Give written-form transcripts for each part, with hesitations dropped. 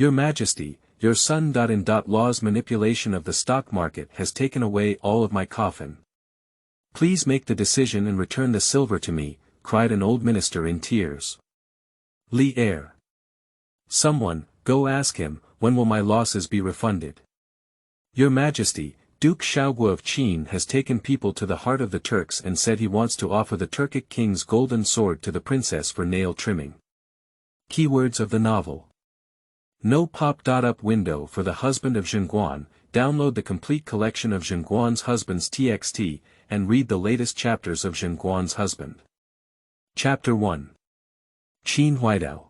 Your Majesty, your son.in.law's manipulation of the stock market has taken away all of my coffin. Please make the decision and return the silver to me, cried an old minister in tears. Li heir. Someone, go ask him, when will my losses be refunded? Your Majesty, Duke Xiaoguo of Qin has taken people to the heart of the Turks and said he wants to offer the Turkic king's golden sword to the princess for nail trimming. Keywords of the novel. No pop-up window for the husband of Zhenguan. Download the complete collection of Zhenguan's husbands TXT, and read the latest chapters of Zhenguan's husband. Chapter 1. Qin Huaidao.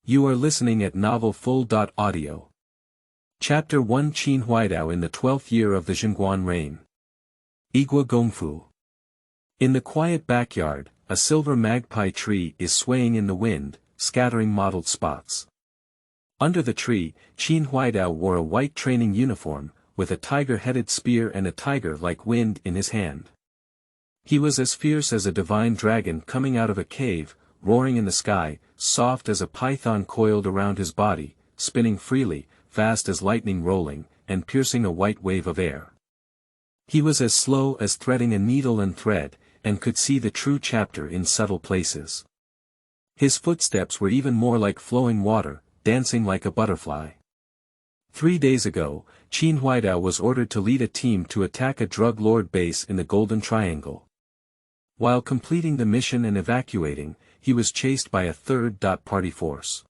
You are listening at Novel Full.audio. Chapter 1 Qin Huaidao in the 12th year of the Zhenguan reign. Igua Gongfu. In the quiet backyard, a silver magpie tree is swaying in the wind, scattering mottled spots. Under the tree, Qin Huaidao wore a white training uniform, with a tiger-headed spear and a tiger-like wind in his hand. He was as fierce as a divine dragon coming out of a cave, roaring in the sky, soft as a python coiled around his body, spinning freely, fast as lightning rolling, and piercing a white wave of air. He was as slow as threading a needle and thread, and could see the true chapter in subtle places. His footsteps were even more like flowing water, dancing like a butterfly. 3 days ago, Qin Huaidao was ordered to lead a team to attack a drug lord base in the Golden Triangle. While completing the mission and evacuating, he was chased by a third party force.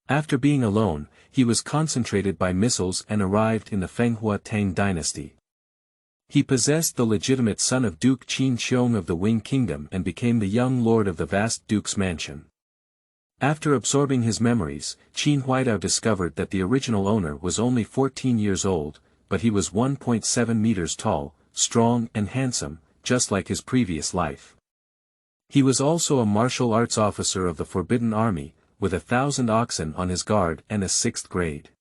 After being alone, he was concentrated by missiles and arrived in the Fenghua Tang dynasty. He possessed the legitimate son of Duke Qin Xiong of the Wing Kingdom and became the young lord of the vast duke's mansion. After absorbing his memories, Qin Huaidao discovered that the original owner was only 14 years old, but he was 1.7 meters tall, strong and handsome, just like his previous life. He was also a martial arts officer of the Forbidden Army, with 1,000 oxen on his guard and a 6th grade.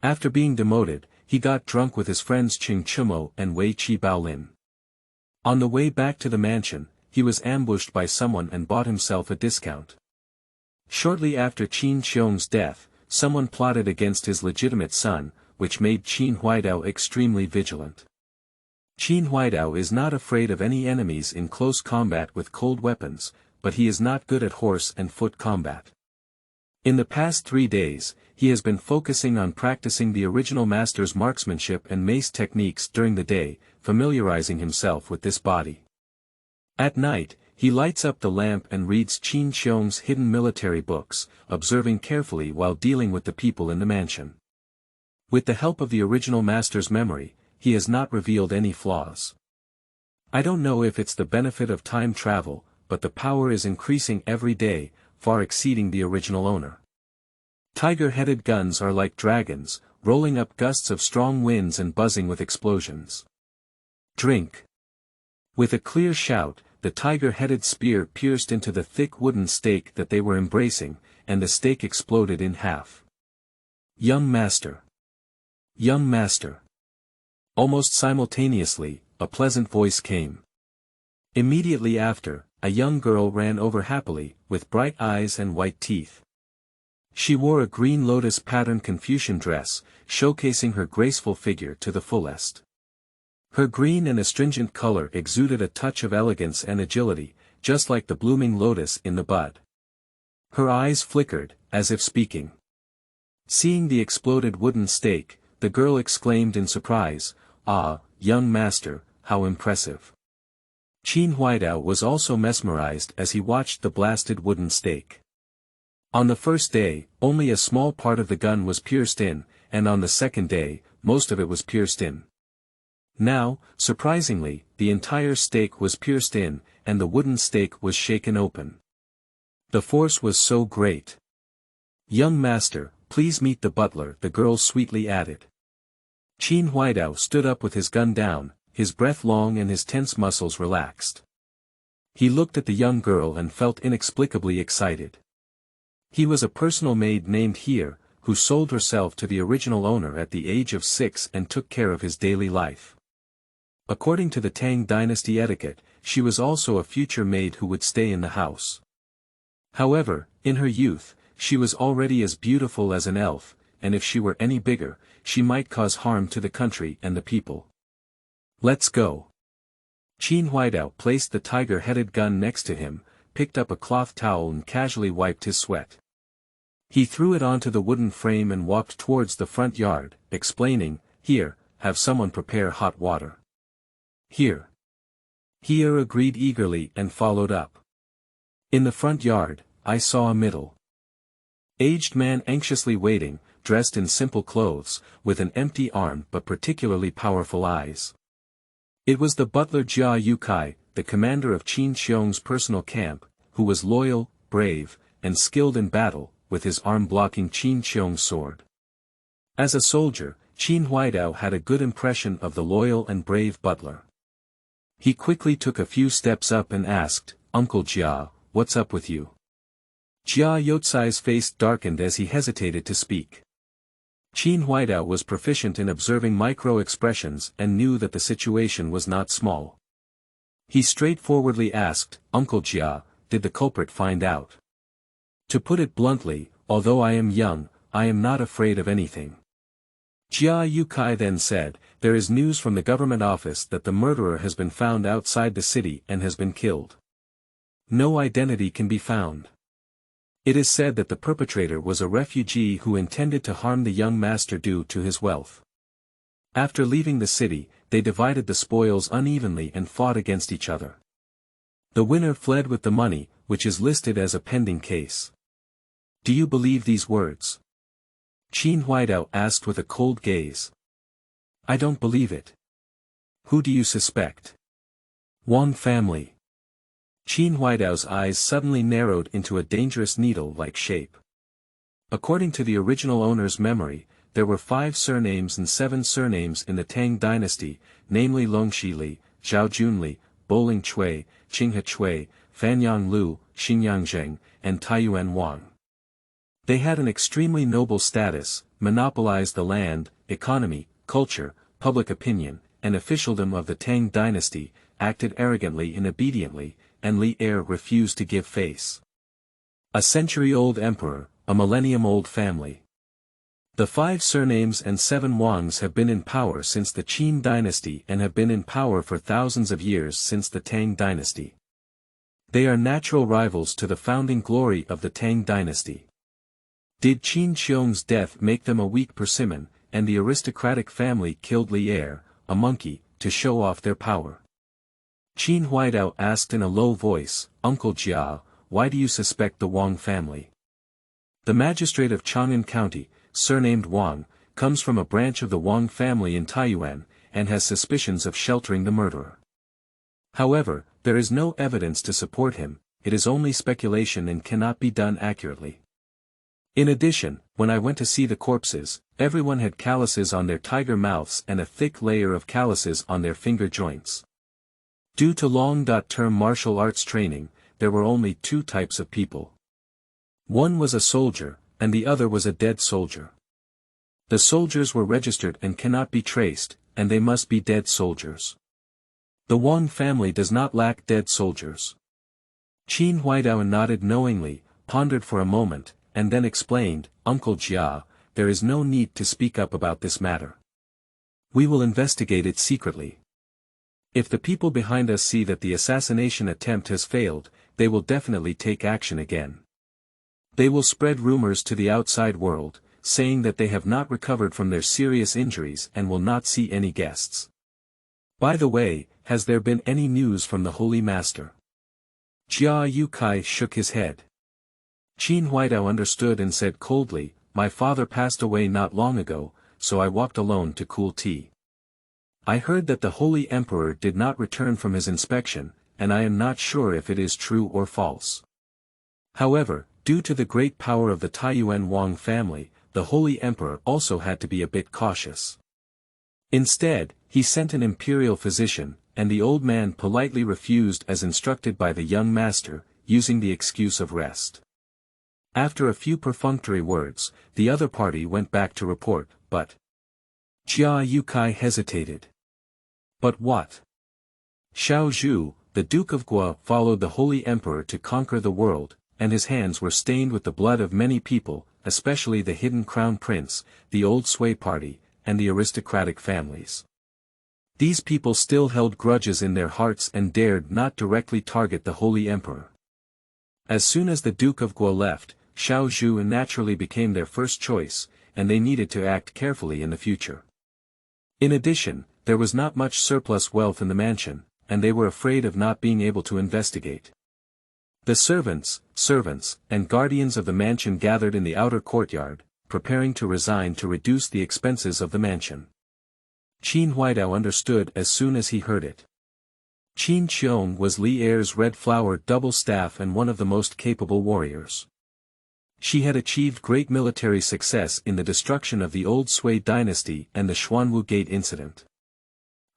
After being demoted, he got drunk with his friends Qing Chumo and Wei Qi Baolin. On the way back to the mansion, he was ambushed by someone and bought himself a discount. Shortly after Qin Xiong's death, someone plotted against his legitimate son, which made Qin Huaidao extremely vigilant. Qin Huaidao is not afraid of any enemies in close combat with cold weapons, but he is not good at horse and foot combat. In the past 3 days, he has been focusing on practicing the original master's marksmanship and mace techniques during the day, familiarizing himself with this body. At night, he lights up the lamp and reads Qin Xiong's hidden military books, observing carefully while dealing with the people in the mansion. With the help of the original master's memory, he has not revealed any flaws. I don't know if it's the benefit of time travel, but the power is increasing every day, far exceeding the original owner. Tiger-headed guns are like dragons, rolling up gusts of strong winds and buzzing with explosions. Drink. With a clear shout, the tiger-headed spear pierced into the thick wooden stake that they were embracing, and the stake exploded in half. Young Master. Young Master. Almost simultaneously, a pleasant voice came. Immediately after, a young girl ran over happily, with bright eyes and white teeth. She wore a green lotus patterned Confucian dress, showcasing her graceful figure to the fullest. Her green and astringent color exuded a touch of elegance and agility, just like the blooming lotus in the bud. Her eyes flickered, as if speaking. Seeing the exploded wooden stake, the girl exclaimed in surprise, "Ah, young master, how impressive." Qin Huaidao was also mesmerized as he watched the blasted wooden stake. On the first day, only a small part of the gun was pierced in, and on the second day, most of it was pierced in. Now, surprisingly, the entire stake was pierced in, and the wooden stake was shaken open. The force was so great. "Young master, please meet the butler," the girl sweetly added. Qin Huaidao stood up with his gun down, his breath long and his tense muscles relaxed. He looked at the young girl and felt inexplicably excited. He was a personal maid named Here, who sold herself to the original owner at the age of 6 and took care of his daily life. According to the Tang dynasty etiquette, she was also a future maid who would stay in the house. However, in her youth, She was already as beautiful as an elf, and if she were any bigger, she might cause harm to the country and the people. Let's go. Qin Huaidao placed the tiger-headed gun next to him, picked up a cloth towel and casually wiped his sweat. He threw it onto the wooden frame and walked towards the front yard, explaining, "Here, have someone prepare hot water." "Here." He agreed eagerly and followed up. In the front yard, I saw a middle-aged man anxiously waiting, dressed in simple clothes, with an empty arm but particularly powerful eyes. It was the butler Jia Yukai, the commander of Qin Xiong's personal camp, who was loyal, brave, and skilled in battle, with his arm blocking Qin Xiong's sword. As a soldier, Qin Huaidao had a good impression of the loyal and brave butler. He quickly took a few steps up and asked, "Uncle Jia, what's up with you?" Jia Yotsai's face darkened as he hesitated to speak. Qin Huaidao was proficient in observing micro-expressions and knew that the situation was not small. He straightforwardly asked, "Uncle Jia, did the culprit find out?" "To put it bluntly, although I am young, I am not afraid of anything." Jia Yukai then said, "There is news from the government office that the murderer has been found outside the city and has been killed. No identity can be found. It is said that the perpetrator was a refugee who intended to harm the young master due to his wealth. After leaving the city, they divided the spoils unevenly and fought against each other. The winner fled with the money, which is listed as a pending case." "Do you believe these words?" Qin Huaidao asked with a cold gaze. "I don't believe it." "Who do you suspect?" "Wang family." Qin Huaidao's eyes suddenly narrowed into a dangerous needle-like shape. According to the original owner's memory, there were 5 surnames and 7 surnames in the Tang dynasty, namely Longxi Li, Zhaojun Li, Boling Chui, Qinghe Chui, Fanyang Lu, Xinyang Zheng, and Taiyuan Wang. They had an extremely noble status, monopolized the land, economy, culture, public opinion, and officialdom of the Tang dynasty, acted arrogantly and obediently, and Li refused to give face. A century-old emperor, a millennium-old family. The 5 surnames and 7 Wangs have been in power since the Qin dynasty and have been in power for thousands of years since the Tang dynasty. They are natural rivals to the founding glory of the Tang dynasty. Did Qin Xiong's death make them a weak persimmon, and the aristocratic family killed Li, a monkey, to show off their power? Qin Huaidao asked in a low voice, "Uncle Jia, why do you suspect the Wang family?" The magistrate of Chang'an County, surnamed Wang, comes from a branch of the Wang family in Taiyuan, and has suspicions of sheltering the murderer. However, there is no evidence to support him, it is only speculation and cannot be done accurately. In addition, when I went to see the corpses, everyone had calluses on their tiger mouths and a thick layer of calluses on their finger joints. Due to long-term martial arts training, there were only 2 types of people. One was a soldier, and the other was a dead soldier. The soldiers were registered and cannot be traced, and they must be dead soldiers. The Wang family does not lack dead soldiers. Qin Huaidao nodded knowingly, pondered for a moment, and then explained, "Uncle Jia, there is no need to speak up about this matter. We will investigate it secretly. If the people behind us see that the assassination attempt has failed, they will definitely take action again. They will spread rumors to the outside world, saying that they have not recovered from their serious injuries and will not see any guests. By the way, has there been any news from the Holy Master?" Jia Yukai shook his head. Qin Huaidao understood and said coldly, "My father passed away not long ago, so I walked alone to cool tea. I heard that the Holy Emperor did not return from his inspection, and I am not sure if it is true or false. However, due to the great power of the Taiyuan Wang family, the Holy Emperor also had to be a bit cautious. Instead, he sent an imperial physician, and the old man politely refused as instructed by the young master, using the excuse of rest. After a few perfunctory words, the other party went back to report, but Jia Yukai hesitated. But what? Xiao Zhu, the Duke of Guo, followed the Holy Emperor to conquer the world, and his hands were stained with the blood of many people, especially the hidden crown prince, the old Sui party, and the aristocratic families. These people still held grudges in their hearts and dared not directly target the Holy Emperor. As soon as the Duke of Guo left, Xiao Zhu naturally became their first choice, and they needed to act carefully in the future. In addition, there was not much surplus wealth in the mansion, and they were afraid of not being able to investigate. The servants, and guardians of the mansion gathered in the outer courtyard, preparing to resign to reduce the expenses of the mansion. Qin Huaidao understood as soon as he heard it. Qin Qiong was Li Er's red flower double staff and one of the most capable warriors. She had achieved great military success in the destruction of the old Sui dynasty and the Xuanwu Gate incident.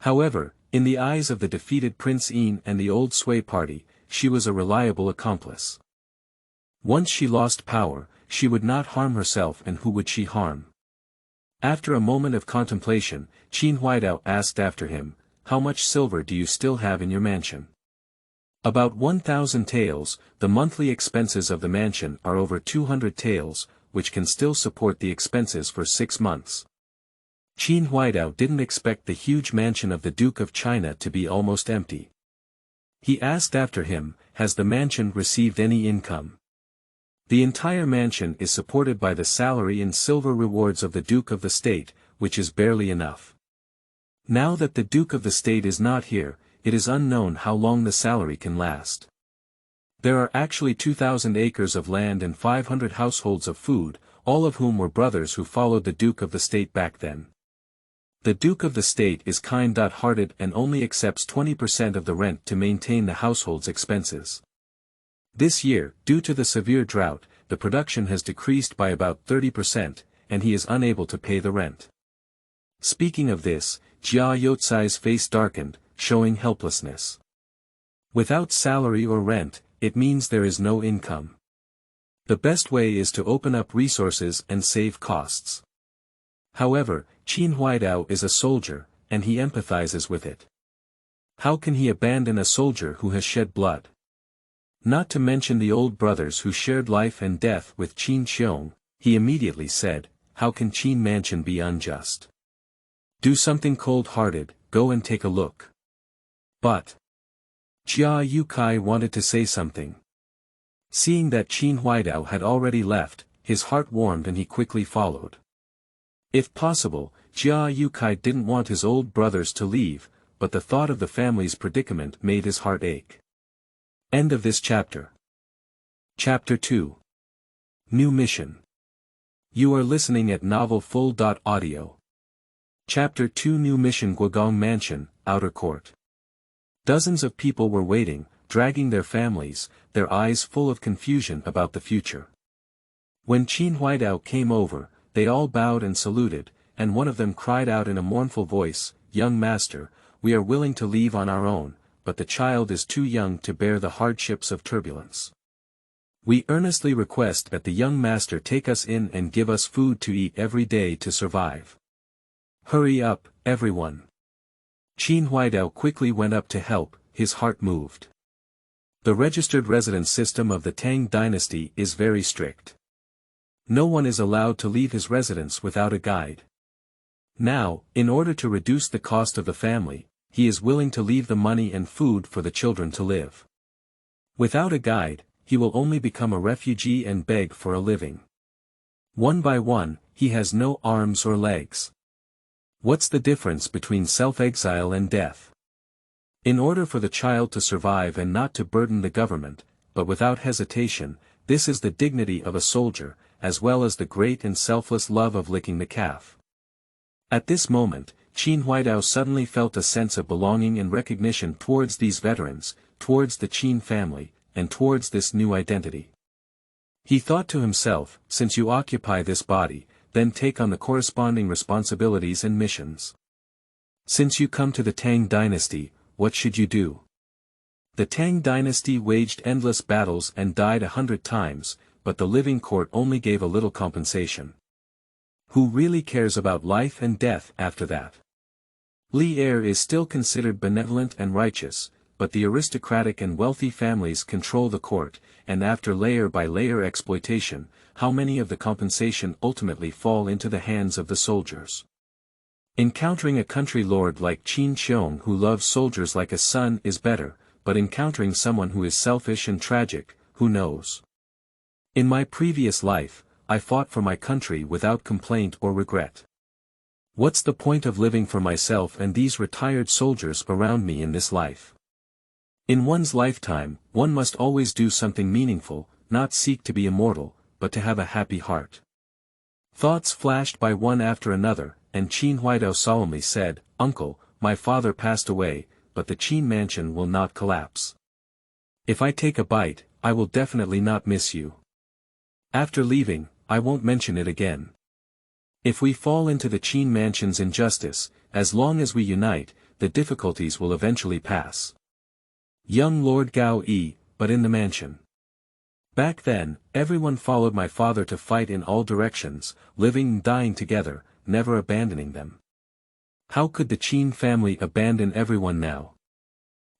However, in the eyes of the defeated Prince Yin and the old Sui party, she was a reliable accomplice. Once she lost power, she would not harm herself, and who would she harm? After a moment of contemplation, Qin Huaidao asked after him, "How much silver do you still have in your mansion?" "About 1,000 taels, the monthly expenses of the mansion are over 200 taels, which can still support the expenses for 6 months. Qin Huaidao didn't expect the huge mansion of the Duke of China to be almost empty. He asked after him, "Has the mansion received any income?" "The entire mansion is supported by the salary and silver rewards of the Duke of the State, which is barely enough. Now that the Duke of the State is not here, it is unknown how long the salary can last. There are actually 2,000 acres of land and 500 households of food, all of whom were brothers who followed the Duke of the State back then. The Duke of the State is kind-hearted and only accepts 20% of the rent to maintain the household's expenses. This year, due to the severe drought, the production has decreased by about 30%, and he is unable to pay the rent." Speaking of this, Jia Yotsai's face darkened, showing helplessness. Without salary or rent, it means there is no income. The best way is to open up resources and save costs. However, Qin Huaidao is a soldier, and he empathizes with it. How can he abandon a soldier who has shed blood? Not to mention the old brothers who shared life and death with Qin Qiong, he immediately said, "How can Qin Mansion be unjust? Do something cold-hearted, go and take a look." But Jia Yukai wanted to say something. Seeing that Qin Huaidao had already left, his heart warmed and he quickly followed. If possible, Jia Yukai didn't want his old brothers to leave, but the thought of the family's predicament made his heart ache. End of this chapter. Chapter 2. New Mission. You are listening at novelfull.audio. Chapter 2 New Mission Guogong Mansion, Outer Court. Dozens of people were waiting, dragging their families, their eyes full of confusion about the future. When Qin Huaidao came over, they all bowed and saluted, and one of them cried out in a mournful voice, "Young master, we are willing to leave on our own, but the child is too young to bear the hardships of turbulence. We earnestly request that the young master take us in and give us food to eat every day to survive. Hurry up, everyone." Qin Huaidao quickly went up to help, his heart moved. The registered residence system of the Tang dynasty is very strict. No one is allowed to leave his residence without a guide. Now, in order to reduce the cost of the family, he is willing to leave the money and food for the children to live. Without a guide, he will only become a refugee and beg for a living. One by one, he has no arms or legs. What's the difference between self-exile and death? In order for the child to survive and not to burden the government, but without hesitation, this is the dignity of a soldier, as well as the great and selfless love of licking the calf. At this moment, Qin Huaidao suddenly felt a sense of belonging and recognition towards these veterans, towards the Qin family, and towards this new identity. He thought to himself, since you occupy this body, then take on the corresponding responsibilities and missions. Since you come to the Tang dynasty, what should you do? The Tang dynasty waged endless battles and died 100 times, but the living court only gave a little compensation. Who really cares about life and death after that? Li Er is still considered benevolent and righteous, but the aristocratic and wealthy families control the court, and after layer by layer exploitation, how many of the compensation ultimately fall into the hands of the soldiers? Encountering a country lord like Qin Xiong who loves soldiers like a son is better, but encountering someone who is selfish and tragic, who knows? In my previous life, I fought for my country without complaint or regret. What's the point of living for myself and these retired soldiers around me in this life? In one's lifetime, one must always do something meaningful, not seek to be immortal, but to have a happy heart. Thoughts flashed by one after another, and Qin Huaidao solemnly said, "Uncle, my father passed away, but the Qin mansion will not collapse. If I take a bite, I will definitely not miss you. After leaving, I won't mention it again. If we fall into the Qin mansion's injustice, as long as we unite, the difficulties will eventually pass." Young Lord Gao Yi, but in the mansion. Back then, everyone followed my father to fight in all directions, living and dying together, never abandoning them. How could the Qin family abandon everyone now?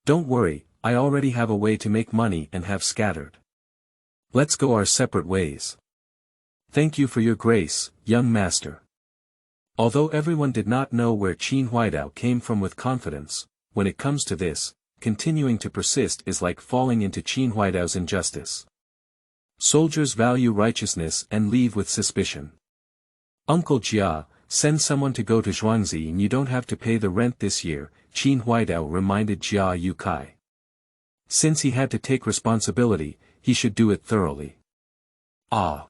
Don't worry, I already have a way to make money and have scattered. Let's go our separate ways. Thank you for your grace, young master. Although everyone did not know where Qin Huaidao came from with confidence, when it comes to this, continuing to persist is like falling into Qin Huaidao's injustice. Soldiers value righteousness and leave with suspicion. Uncle Jia, send someone to go to Zhuangzi and you don't have to pay the rent this year, Qin Huaidao reminded Jia Yukai. Since he had to take responsibility, he should do it thoroughly. Ah!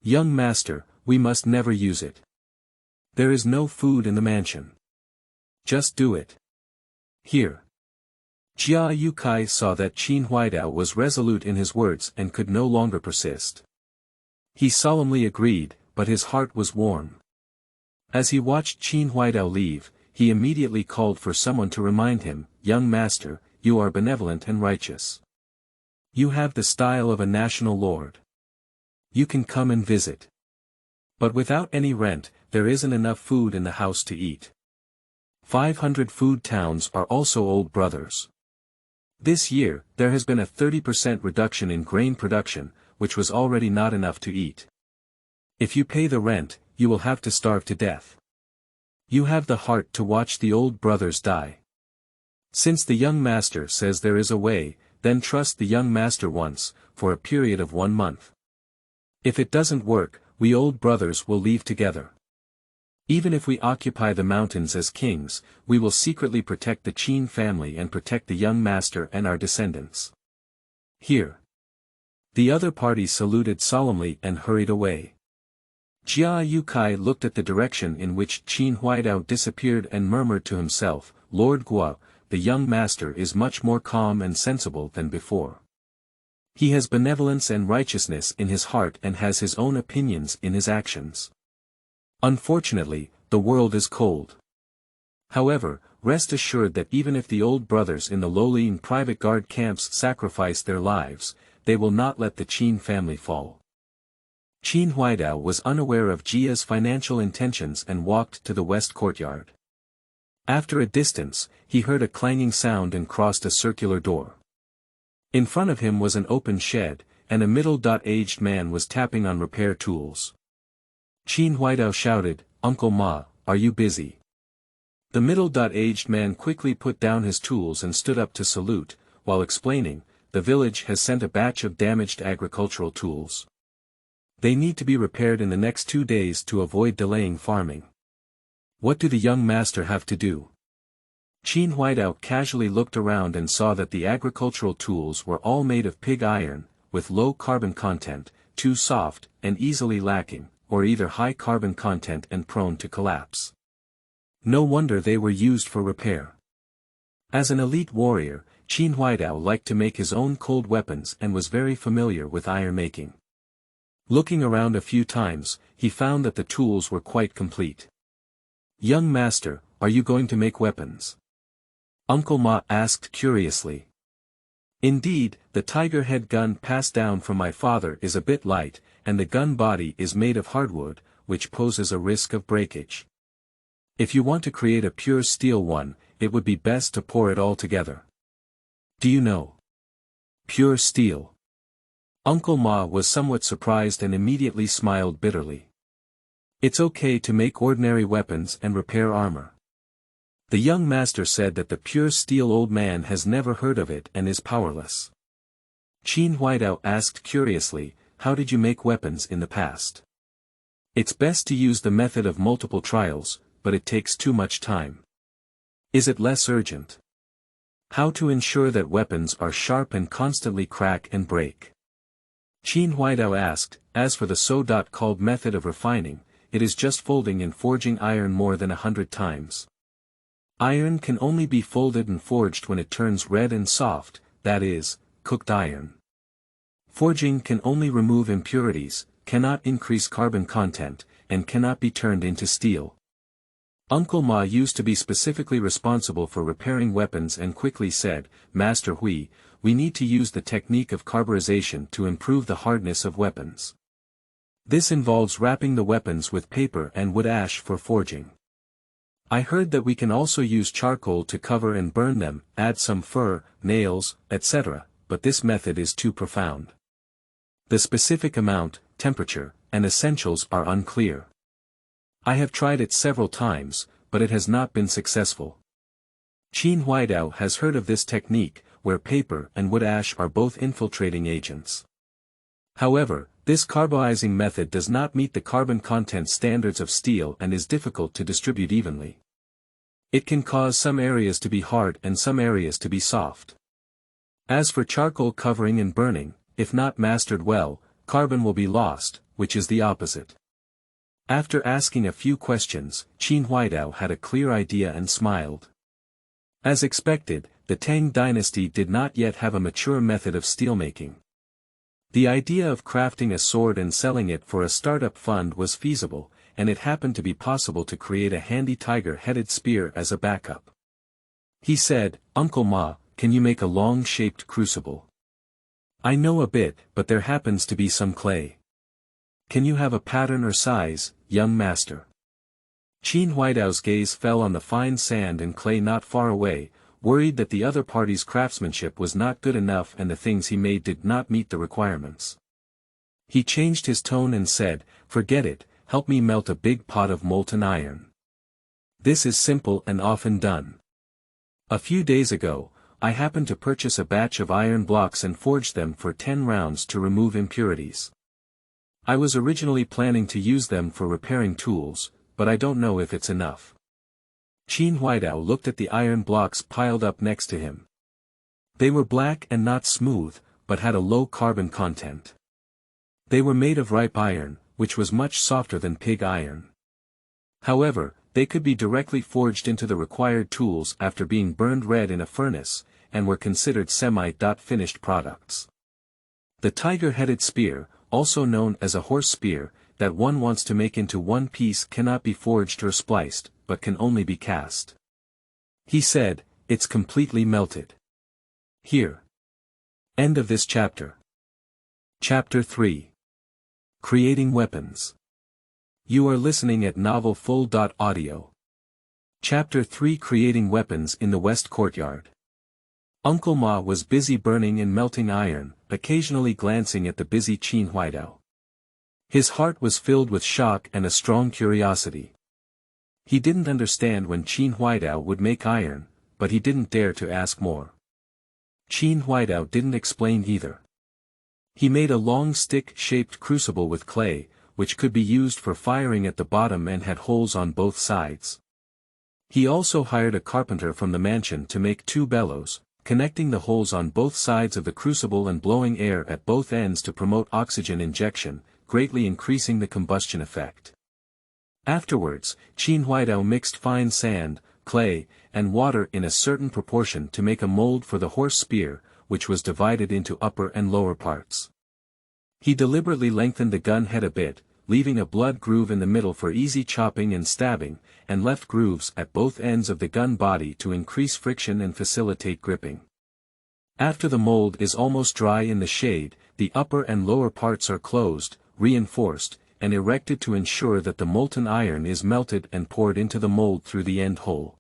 Young master, we must never use it. There is no food in the mansion. Just do it. Here. Jia Yukai saw that Qin Huaidao was resolute in his words and could no longer persist. He solemnly agreed, but his heart was warm. As he watched Qin Huaidao leave, he immediately called for someone to remind him, "Young master, you are benevolent and righteous. You have the style of a national lord. You can come and visit. But without any rent, there isn't enough food in the house to eat. 500 food towns are also old brothers. This year, there has been a 30% reduction in grain production, which was already not enough to eat. If you pay the rent, you will have to starve to death. You have the heart to watch the old brothers die. Since the young master says there is a way, then trust the young master once, for a period of 1 month. If it doesn't work, we old brothers will leave together. Even if we occupy the mountains as kings, we will secretly protect the Qin family and protect the young master and our descendants. Here." The other party saluted solemnly and hurried away. Jia Yukai looked at the direction in which Qin Huaidao disappeared and murmured to himself, "Lord Guo, the young master is much more calm and sensible than before. He has benevolence and righteousness in his heart and has his own opinions in his actions. Unfortunately, the world is cold. However, rest assured that even if the old brothers in the lowly and private guard camps sacrifice their lives, they will not let the Qin family fall." Qin Huaidao was unaware of Jia's financial intentions and walked to the west courtyard. After a distance, he heard a clanging sound and crossed a circular door. In front of him was an open shed, and a middle-aged man was tapping on repair tools. Qin Huaidao shouted, "Uncle Ma, are you busy?" The middle-aged man quickly put down his tools and stood up to salute, while explaining, "The village has sent a batch of damaged agricultural tools. They need to be repaired in the next 2 days to avoid delaying farming. What do the young master have to do?" Qin Huaidao casually looked around and saw that the agricultural tools were all made of pig iron, with low carbon content, too soft, and easily lacking, or either high carbon content and prone to collapse. No wonder they were used for repair. As an elite warrior, Qin Huaidao liked to make his own cold weapons and was very familiar with iron making. Looking around a few times, he found that the tools were quite complete. "Young master, are you going to make weapons?" Uncle Ma asked curiously. "Indeed, the tiger head gun passed down from my father is a bit light, and the gun body is made of hardwood, which poses a risk of breakage. If you want to create a pure steel one, it would be best to pour it all together. Do you know? Pure steel. Uncle Ma was somewhat surprised and immediately smiled bitterly. It's okay to make ordinary weapons and repair armor. The young master said that the pure steel old man has never heard of it and is powerless. Qin Huaidao asked curiously, how did you make weapons in the past? It's best to use the method of multiple trials, but it takes too much time. Is it less urgent? How to ensure that weapons are sharp and constantly crack and break? Qin Huaidao asked, as for the so-called method of refining, it is just folding and forging iron more than 100 times. Iron can only be folded and forged when it turns red and soft, that is, cooked iron. Forging can only remove impurities, cannot increase carbon content, and cannot be turned into steel. Uncle Ma used to be specifically responsible for repairing weapons and quickly said, Master Hui, we need to use the technique of carburization to improve the hardness of weapons. This involves wrapping the weapons with paper and wood ash for forging. I heard that we can also use charcoal to cover and burn them, add some fur, nails, etc., but this method is too profound. The specific amount, temperature, and essentials are unclear. I have tried it several times, but it has not been successful. Qin Huaidao has heard of this technique, where paper and wood ash are both infiltrating agents. However, this carburizing method does not meet the carbon content standards of steel and is difficult to distribute evenly. It can cause some areas to be hard and some areas to be soft. As for charcoal covering and burning, if not mastered well, carbon will be lost, which is the opposite. After asking a few questions, Qin Huaidao had a clear idea and smiled. As expected, the Tang dynasty did not yet have a mature method of steelmaking. The idea of crafting a sword and selling it for a startup fund was feasible, and it happened to be possible to create a handy tiger-headed spear as a backup. He said, Uncle Ma, can you make a long-shaped crucible? I know a bit, but there happens to be some clay. Can you have a pattern or size, young master? Qin Huaidao's gaze fell on the fine sand and clay not far away, worried that the other party's craftsmanship was not good enough and the things he made did not meet the requirements. He changed his tone and said, forget it, help me melt a big pot of molten iron. This is simple and often done. A few days ago, I happened to purchase a batch of iron blocks and forge them for 10 rounds to remove impurities. I was originally planning to use them for repairing tools, but I don't know if it's enough. Qin Huaidao looked at the iron blocks piled up next to him. They were black and not smooth, but had a low carbon content. They were made of ripe iron, which was much softer than pig iron. However, they could be directly forged into the required tools after being burned red in a furnace, and were considered semi-finished products. The tiger-headed spear, also known as a horse spear, that one wants to make into one piece cannot be forged or spliced, but can only be cast. He said, it's completely melted. Here. End of this chapter. Chapter 3. Creating Weapons. You are listening at novelfull.audio. Chapter 3 Creating Weapons in the West Courtyard. Uncle Ma was busy burning and melting iron, occasionally glancing at the busy Qin Huaidao. His heart was filled with shock and a strong curiosity. He didn't understand when Qin Huaidao would make iron, but he didn't dare to ask more. Qin Huaidao didn't explain either. He made a long stick-shaped crucible with clay, which could be used for firing at the bottom and had holes on both sides. He also hired a carpenter from the mansion to make 2 bellows, connecting the holes on both sides of the crucible and blowing air at both ends to promote oxygen injection, greatly increasing the combustion effect. Afterwards, Qin Huaidao mixed fine sand, clay, and water in a certain proportion to make a mold for the horse spear, which was divided into upper and lower parts. He deliberately lengthened the gun head a bit, leaving a blood groove in the middle for easy chopping and stabbing, and left grooves at both ends of the gun body to increase friction and facilitate gripping. After the mold is almost dry in the shade, the upper and lower parts are closed, reinforced, and erected to ensure that the molten iron is melted and poured into the mold through the end hole.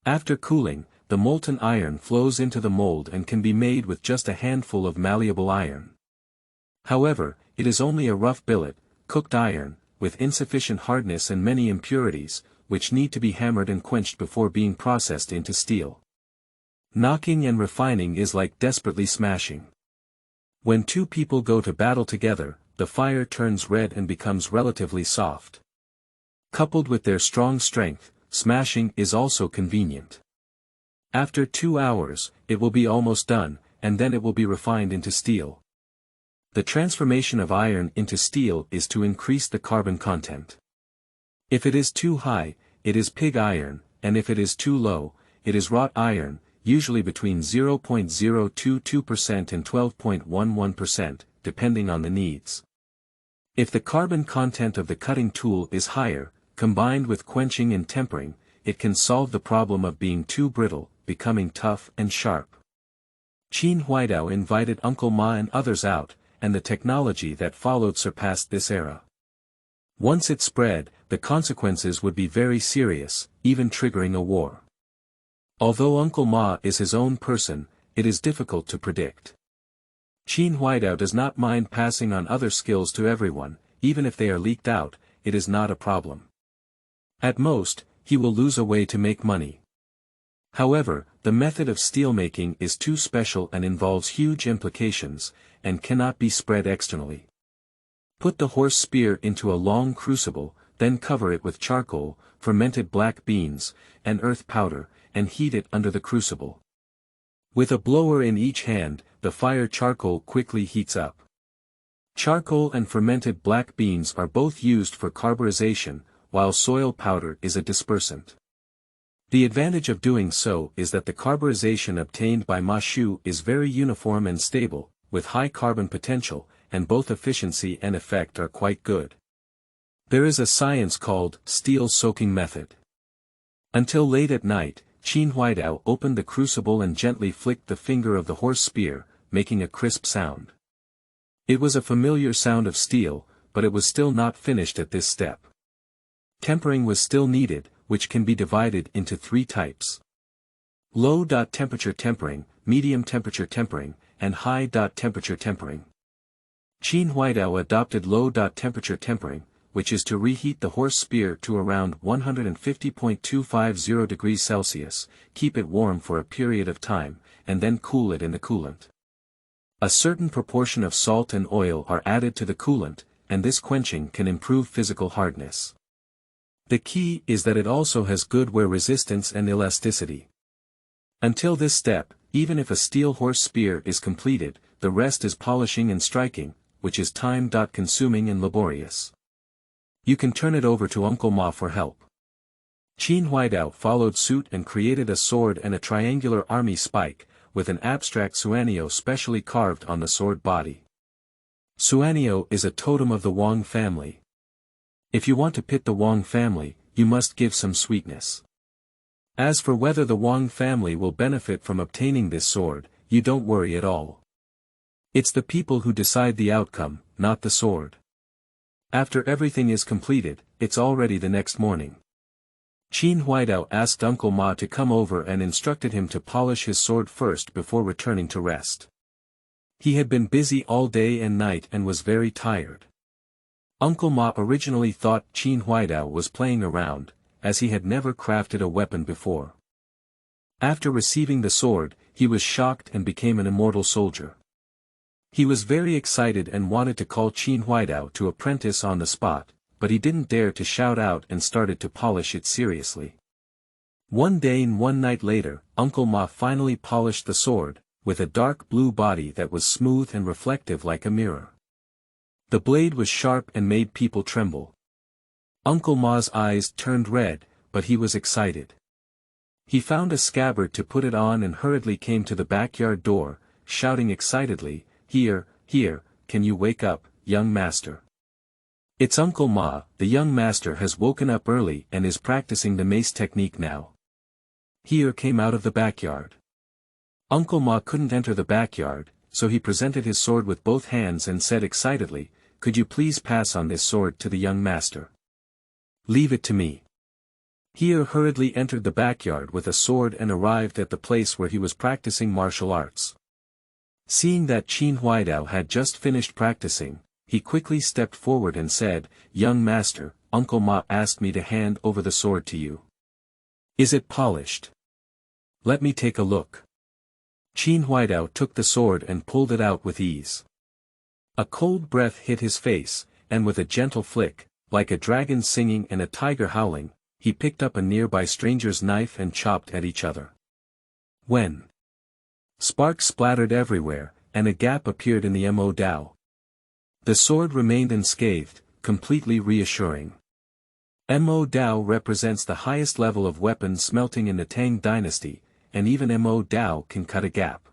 After cooling, the molten iron flows into the mold and can be made with just a handful of malleable iron. However, it is only a rough billet, cooked iron, with insufficient hardness and many impurities, which need to be hammered and quenched before being processed into steel. Knocking and refining is like desperately smashing. When two people go to battle together, the fire turns red and becomes relatively soft. Coupled with their strong strength, smashing is also convenient. After 2 hours, it will be almost done, and then it will be refined into steel. The transformation of iron into steel is to increase the carbon content. If it is too high, it is pig iron, and if it is too low, it is wrought iron, usually between 0.022% and 12.11%, depending on the needs. If the carbon content of the cutting tool is higher, combined with quenching and tempering, it can solve the problem of being too brittle, becoming tough and sharp. Qin Huaidao invited Uncle Ma and others out, and the technology that followed surpassed this era. Once it spread, the consequences would be very serious, even triggering a war. Although Uncle Ma is his own person, it is difficult to predict. Qin Huaidao does not mind passing on other skills to everyone, even if they are leaked out, it is not a problem. At most, he will lose a way to make money. However, the method of steelmaking is too special and involves huge implications, and cannot be spread externally. Put the horse spear into a long crucible, then cover it with charcoal, fermented black beans, and earth powder, and heat it under the crucible. With a blower in each hand, the fire charcoal quickly heats up. Charcoal and fermented black beans are both used for carburization, while soil powder is a dispersant. The advantage of doing so is that the carburization obtained by Mashu is very uniform and stable, with high carbon potential, and both efficiency and effect are quite good. There is a science called steel soaking method. Until late at night, Qin Huaidao opened the crucible and gently flicked the finger of the horse spear, making a crisp sound. It was a familiar sound of steel, but it was still not finished at this step. Tempering was still needed, which can be divided into 3 types. Low temperature tempering, medium temperature tempering, and high temperature tempering. Qin Huaidao adopted low temperature tempering, which is to reheat the horse spear to around 150.250 degrees Celsius, keep it warm for a period of time, and then cool it in the coolant. A certain proportion of salt and oil are added to the coolant, and this quenching can improve physical hardness. The key is that it also has good wear resistance and elasticity. Until this step, even if a steel horse spear is completed, the rest is polishing and striking, which is time-consuming and laborious. You can turn it over to Uncle Ma for help. Qin Huaidao followed suit and created a sword and a triangular army spike, with an abstract suanio specially carved on the sword body. Suanio is a totem of the Wang family. If you want to pit the Wang family, you must give some sweetness. As for whether the Wang family will benefit from obtaining this sword, you don't worry at all. It's the people who decide the outcome, not the sword. After everything is completed, it's already the next morning. Qin Huaidao asked Uncle Ma to come over and instructed him to polish his sword first before returning to rest. He had been busy all day and night and was very tired. Uncle Ma originally thought Qin Huaidao was playing around, as he had never crafted a weapon before. After receiving the sword, he was shocked and became an immortal soldier. He was very excited and wanted to call Qin Huaidao to apprentice on the spot, but he didn't dare to shout out and started to polish it seriously. One day and one night later, Uncle Ma finally polished the sword, with a dark blue body that was smooth and reflective like a mirror. The blade was sharp and made people tremble. Uncle Ma's eyes turned red, but he was excited. He found a scabbard to put it on and hurriedly came to the backyard door, shouting excitedly, "Here, here, can you wake up, young master? It's Uncle Ma, the young master has woken up early and is practicing the mace technique now." Here came out of the backyard. Uncle Ma couldn't enter the backyard, so he presented his sword with both hands and said excitedly, "Could you please pass on this sword to the young master? Leave it to me." He hurriedly entered the backyard with a sword and arrived at the place where he was practicing martial arts. Seeing that Qin Huaidao had just finished practicing, he quickly stepped forward and said, "Young master, Uncle Ma asked me to hand over the sword to you. Is it polished? Let me take a look." Qin Huaidao took the sword and pulled it out with ease. A cold breath hit his face, and with a gentle flick, like a dragon singing and a tiger howling, he picked up a nearby stranger's knife and chopped at each other. When sparks splattered everywhere, and a gap appeared in the Mo Dao. The sword remained unscathed, completely reassuring. Mo Dao represents the highest level of weapon smelting in the Tang dynasty, and even Mo Dao can cut a gap.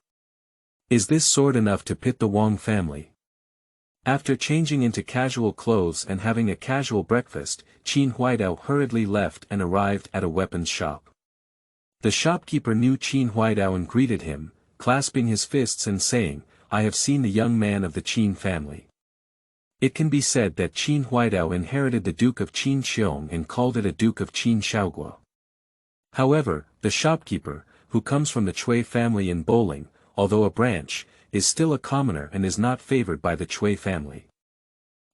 Is this sword enough to pit the Wang family? After changing into casual clothes and having a casual breakfast, Qin Huaidao hurriedly left and arrived at a weapons shop. The shopkeeper knew Qin Huaidao and greeted him, clasping his fists and saying, "I have seen the young man of the Qin family." It can be said that Qin Huaidao inherited the Duke of Qin Xiong and called it a Duke of Qin Xiaoguo. However, the shopkeeper, who comes from the Chui family in Bowling, although a branch, is still a commoner and is not favored by the Chui family.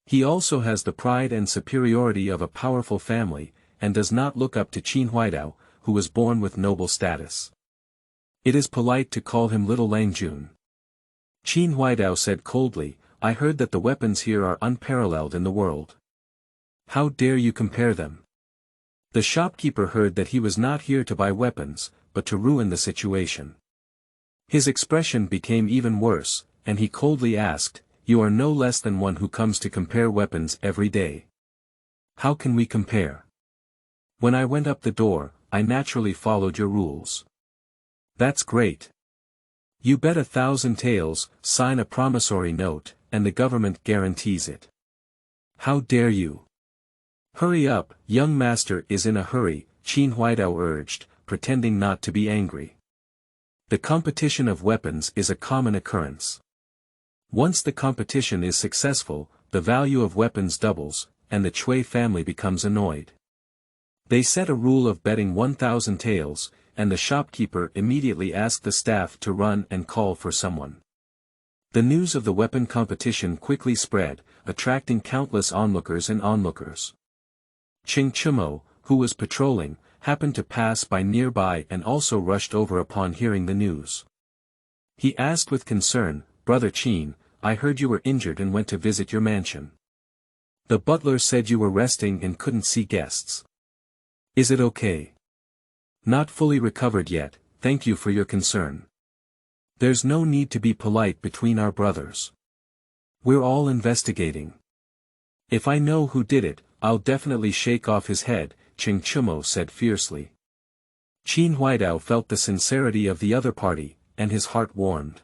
He also has the pride and superiority of a powerful family, and does not look up to Qin Huaidao, who was born with noble status. It is polite to call him Little Langjun. Qin Huaidao said coldly, "I heard that the weapons here are unparalleled in the world. How dare you compare them?" The shopkeeper heard that he was not here to buy weapons, but to ruin the situation. His expression became even worse, and he coldly asked, "You are no less than one who comes to compare weapons every day. How can we compare? When I went up the door, I naturally followed your rules." "That's great. You bet 1,000 taels, sign a promissory note, and the government guarantees it." "How dare you?" "Hurry up, young master is in a hurry," Qin Huaidao urged, pretending not to be angry. The competition of weapons is a common occurrence. Once the competition is successful, the value of weapons doubles, and the Chui family becomes annoyed. They set a rule of betting 1,000 taels, and the shopkeeper immediately asked the staff to run and call for someone. The news of the weapon competition quickly spread, attracting countless onlookers and onlookers. Ching Chumo, who was patrolling, happened to pass by nearby and also rushed over upon hearing the news. He asked with concern, "Brother Qin, I heard you were injured and went to visit your mansion. The butler said you were resting and couldn't see guests. Is it okay?" "Not fully recovered yet, thank you for your concern. There's no need to be polite between our brothers. We're all investigating. If I know who did it, I'll definitely shake off his head," Ching Chumo said fiercely. Qin Huaidao felt the sincerity of the other party, and his heart warmed.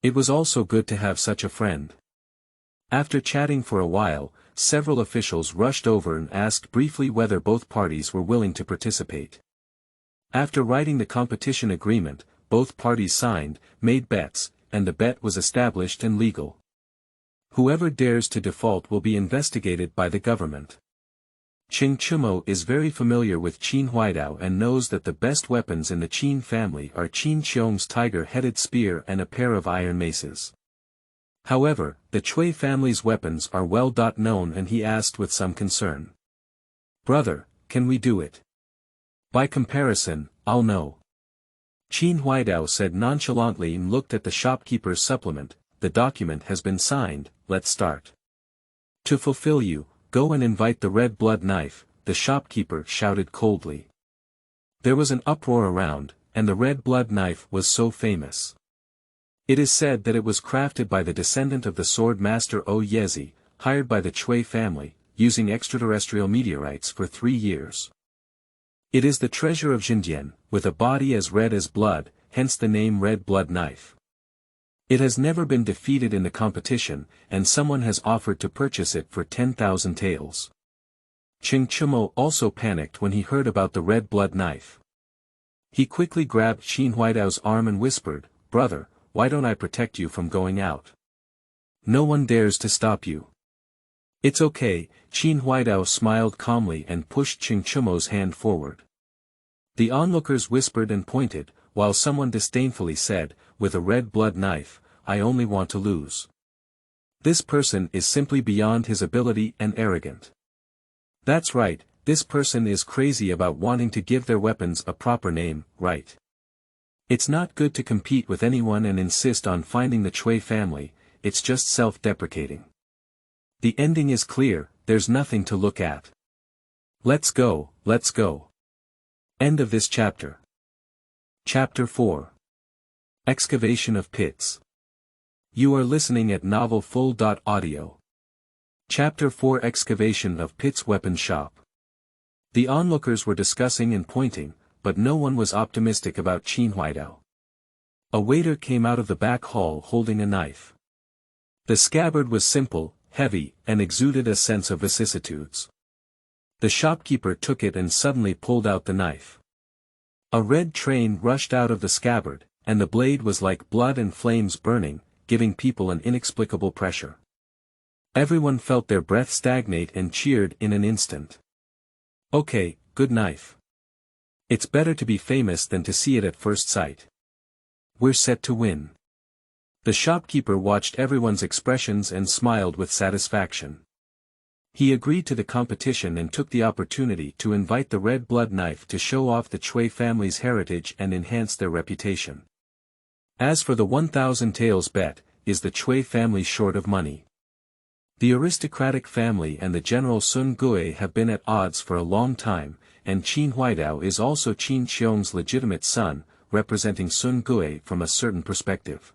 It was also good to have such a friend. After chatting for a while, several officials rushed over and asked briefly whether both parties were willing to participate. After writing the competition agreement, both parties signed, made bets, and the bet was established and legal. Whoever dares to default will be investigated by the government. Ching Chumo is very familiar with Qin Huaidao and knows that the best weapons in the Qin family are Qin Xiong's tiger-headed spear and a pair of iron maces. However, the Chui family's weapons are well known, and he asked with some concern, "Brother, can we do it? By comparison, I'll know." Qin Huaidao said nonchalantly and looked at the shopkeeper's supplement, "The document has been signed, let's start." "To fulfill you, go and invite the red blood knife," the shopkeeper shouted coldly. There was an uproar around, and the red blood knife was so famous. It is said that it was crafted by the descendant of the sword master O Yezi, hired by the Chui family, using extraterrestrial meteorites for 3 years. It is the treasure of Zhenguan, with a body as red as blood, hence the name red blood knife. It has never been defeated in the competition, and someone has offered to purchase it for 10,000 taels. Ching Chumo also panicked when he heard about the red blood knife. He quickly grabbed Qin Huaidao's arm and whispered, "Brother, why don't I protect you from going out? No one dares to stop you. It's okay, Qin Huaidao smiled calmly and pushed Qin Chumo's hand forward. The onlookers whispered and pointed, while someone disdainfully said, with a red blood knife, I only want to lose. This person is simply beyond his ability and arrogant. That's right, this person is crazy about wanting to give their weapons a proper name, right? It's not good to compete with anyone and insist on finding the Cui family, it's just self-deprecating. The ending is clear, there's nothing to look at. Let's go, let's go. End of this chapter. Chapter 4. Excavation of Pits. You are listening at novelfull.audio. Chapter 4 Excavation of Pits Weapon Shop. The onlookers were discussing and pointing, but no one was optimistic about Qin Huaidao. A waiter came out of the back hall holding a knife. The scabbard was simple, heavy, and exuded a sense of vicissitudes. The shopkeeper took it and suddenly pulled out the knife. A red train rushed out of the scabbard, and the blade was like blood and flames burning, giving people an inexplicable pressure. Everyone felt their breath stagnate and cheered in an instant. Okay, good knife. It's better to be famous than to see it at first sight. We're set to win. The shopkeeper watched everyone's expressions and smiled with satisfaction. He agreed to the competition and took the opportunity to invite the red blood knife to show off the Cui family's heritage and enhance their reputation. As for the 1,000 taels bet, is the Cui family short of money? The aristocratic family and the General Sun Gui have been at odds for a long time, and Qin Huaidao is also Qin Xiong's legitimate son, representing Sun Gui from a certain perspective.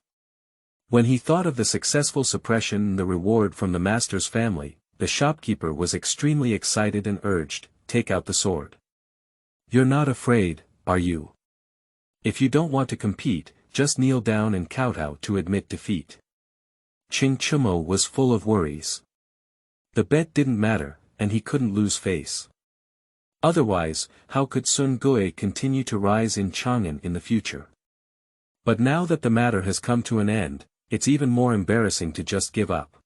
When he thought of the successful suppression and the reward from the master's family, the shopkeeper was extremely excited and urged, take out the sword. You're not afraid, are you? If you don't want to compete, just kneel down and kowtow to admit defeat. Qin Chumo was full of worries. The bet didn't matter, and he couldn't lose face. Otherwise, how could Sun Gui continue to rise in Chang'an in the future? But now that the matter has come to an end, it's even more embarrassing to just give up.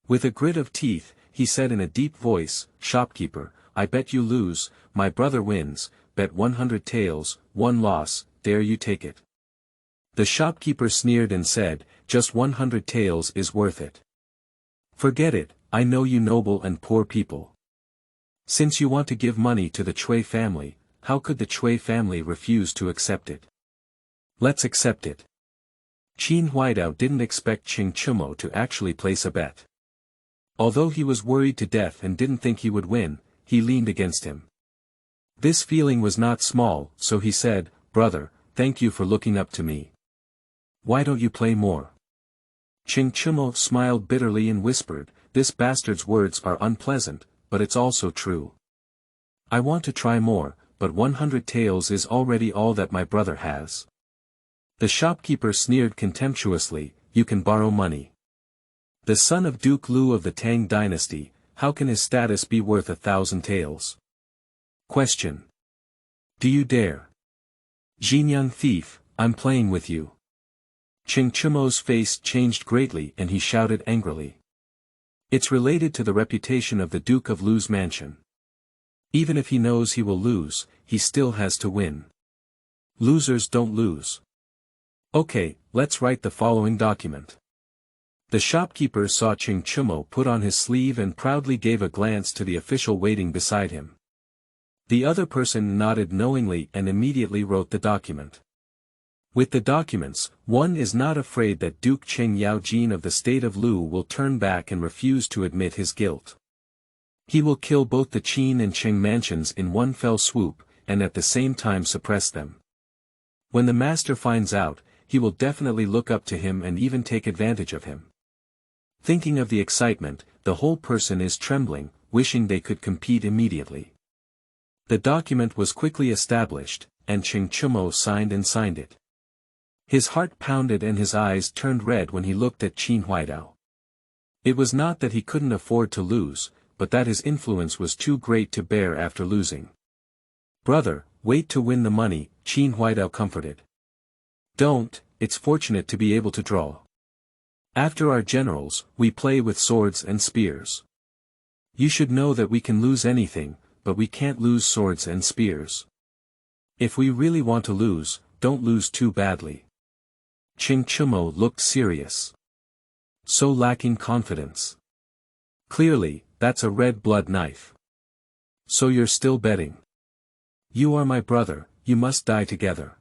With a grit of teeth, he said in a deep voice, Shopkeeper, I bet you lose, my brother wins, bet 100 taels, 1 loss, dare you take it? The shopkeeper sneered and said, just 100 taels is worth it. Forget it, I know you noble and poor people. Since you want to give money to the Cui family, how could the Cui family refuse to accept it? Let's accept it. Qin Huaidao didn't expect Qin Chumo to actually place a bet. Although he was worried to death and didn't think he would win, he leaned against him. This feeling was not small, so he said, Brother, thank you for looking up to me. Why don't you play more? Qin Chumo smiled bitterly and whispered, this bastard's words are unpleasant, but it's also true. I want to try more, but 100 taels is already all that my brother has. The shopkeeper sneered contemptuously, you can borrow money. The son of Duke Luo of the Tang dynasty, how can his status be worth 1,000 taels? Question. Do you dare? Xinjiang thief, I'm playing with you. Qin Chumo's face changed greatly and he shouted angrily. It's related to the reputation of the Duke of Luo's mansion. Even if he knows he will lose, he still has to win. Losers don't lose. Okay, let's write the following document. The shopkeeper saw Qin Chumo put on his sleeve and proudly gave a glance to the official waiting beside him. The other person nodded knowingly and immediately wrote the document. With the documents, one is not afraid that Duke Cheng Yaojin of the state of Luo will turn back and refuse to admit his guilt. He will kill both the Qin and Cheng mansions in one fell swoop, and at the same time suppress them. When the master finds out, he will definitely look up to him and even take advantage of him. Thinking of the excitement, the whole person is trembling, wishing they could compete immediately. The document was quickly established, and Qin Chumo signed it. His heart pounded and his eyes turned red when he looked at Qin Huaidao. It was not that he couldn't afford to lose, but that his influence was too great to bear after losing. Brother, wait to win the money, Qin Huaidao comforted. Don't, it's fortunate to be able to draw. After our generals, we play with swords and spears. You should know that we can lose anything, but we can't lose swords and spears. If we really want to lose, don't lose too badly. Qin Huaidao looked serious. So lacking confidence. Clearly, that's a red blood knife. So you're still betting? You are my brother, you must die together.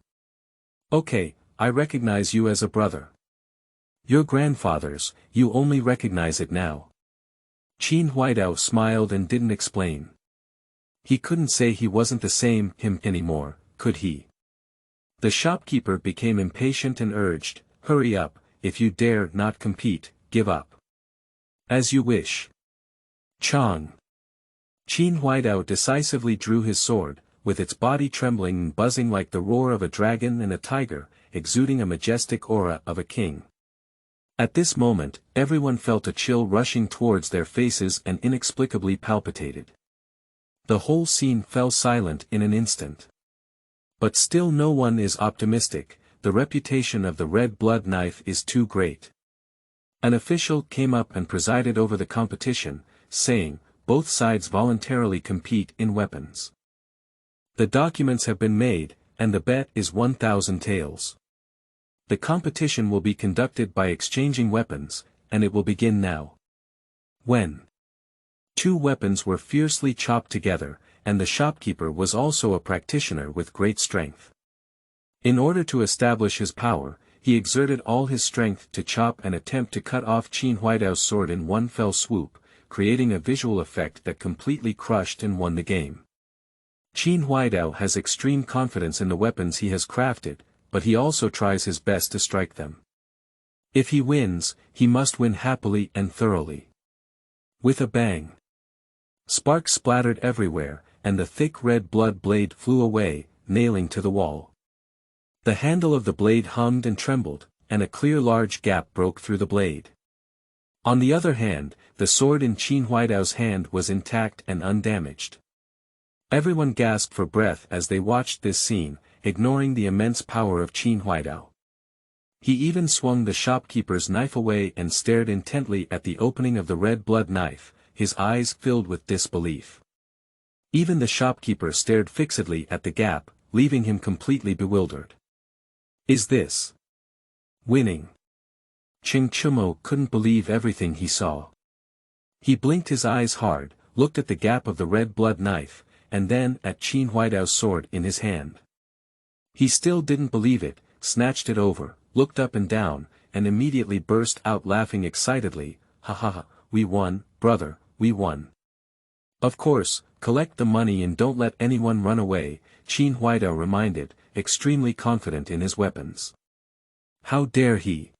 Okay, I recognize you as a brother. Your grandfather's, you only recognize it now. Qin Huaidao smiled and didn't explain. He couldn't say he wasn't the same him anymore, could he? The shopkeeper became impatient and urged, hurry up, if you dare not compete, give up. As you wish. Chong. Qin Huaidao decisively drew his sword, with its body trembling and buzzing like the roar of a dragon and a tiger, exuding a majestic aura of a king. At this moment, everyone felt a chill rushing towards their faces and inexplicably palpitated. The whole scene fell silent in an instant. But still no one is optimistic, the reputation of the red blood knife is too great. An official came up and presided over the competition, saying, both sides voluntarily compete in weapons. The documents have been made, and the bet is 1,000 taels. The competition will be conducted by exchanging weapons, and it will begin now. When two weapons were fiercely chopped together, and the shopkeeper was also a practitioner with great strength. In order to establish his power, he exerted all his strength to chop and attempt to cut off Qin Huaidao's sword in one fell swoop, creating a visual effect that completely crushed and won the game. Qin Huaidao has extreme confidence in the weapons he has crafted, but he also tries his best to strike them. If he wins, he must win happily and thoroughly. With a bang. Sparks splattered everywhere, and the thick red blood blade flew away, nailing to the wall. The handle of the blade hummed and trembled, and a clear large gap broke through the blade. On the other hand, the sword in Qin Huaidao's hand was intact and undamaged. Everyone gasped for breath as they watched this scene, ignoring the immense power of Qin Huaidao. He even swung the shopkeeper's knife away and stared intently at the opening of the red blood knife, his eyes filled with disbelief. Even the shopkeeper stared fixedly at the gap, leaving him completely bewildered. Is this winning? Qin Huaidao couldn't believe everything he saw. He blinked his eyes hard, looked at the gap of the red blood knife, and then at Qin Huaidao's sword in his hand. He still didn't believe it, snatched it over, looked up and down, and immediately burst out laughing excitedly, ha ha ha, we won, brother, we won. Of course, collect the money and don't let anyone run away, Qin Huaidao reminded, extremely confident in his weapons. How dare he?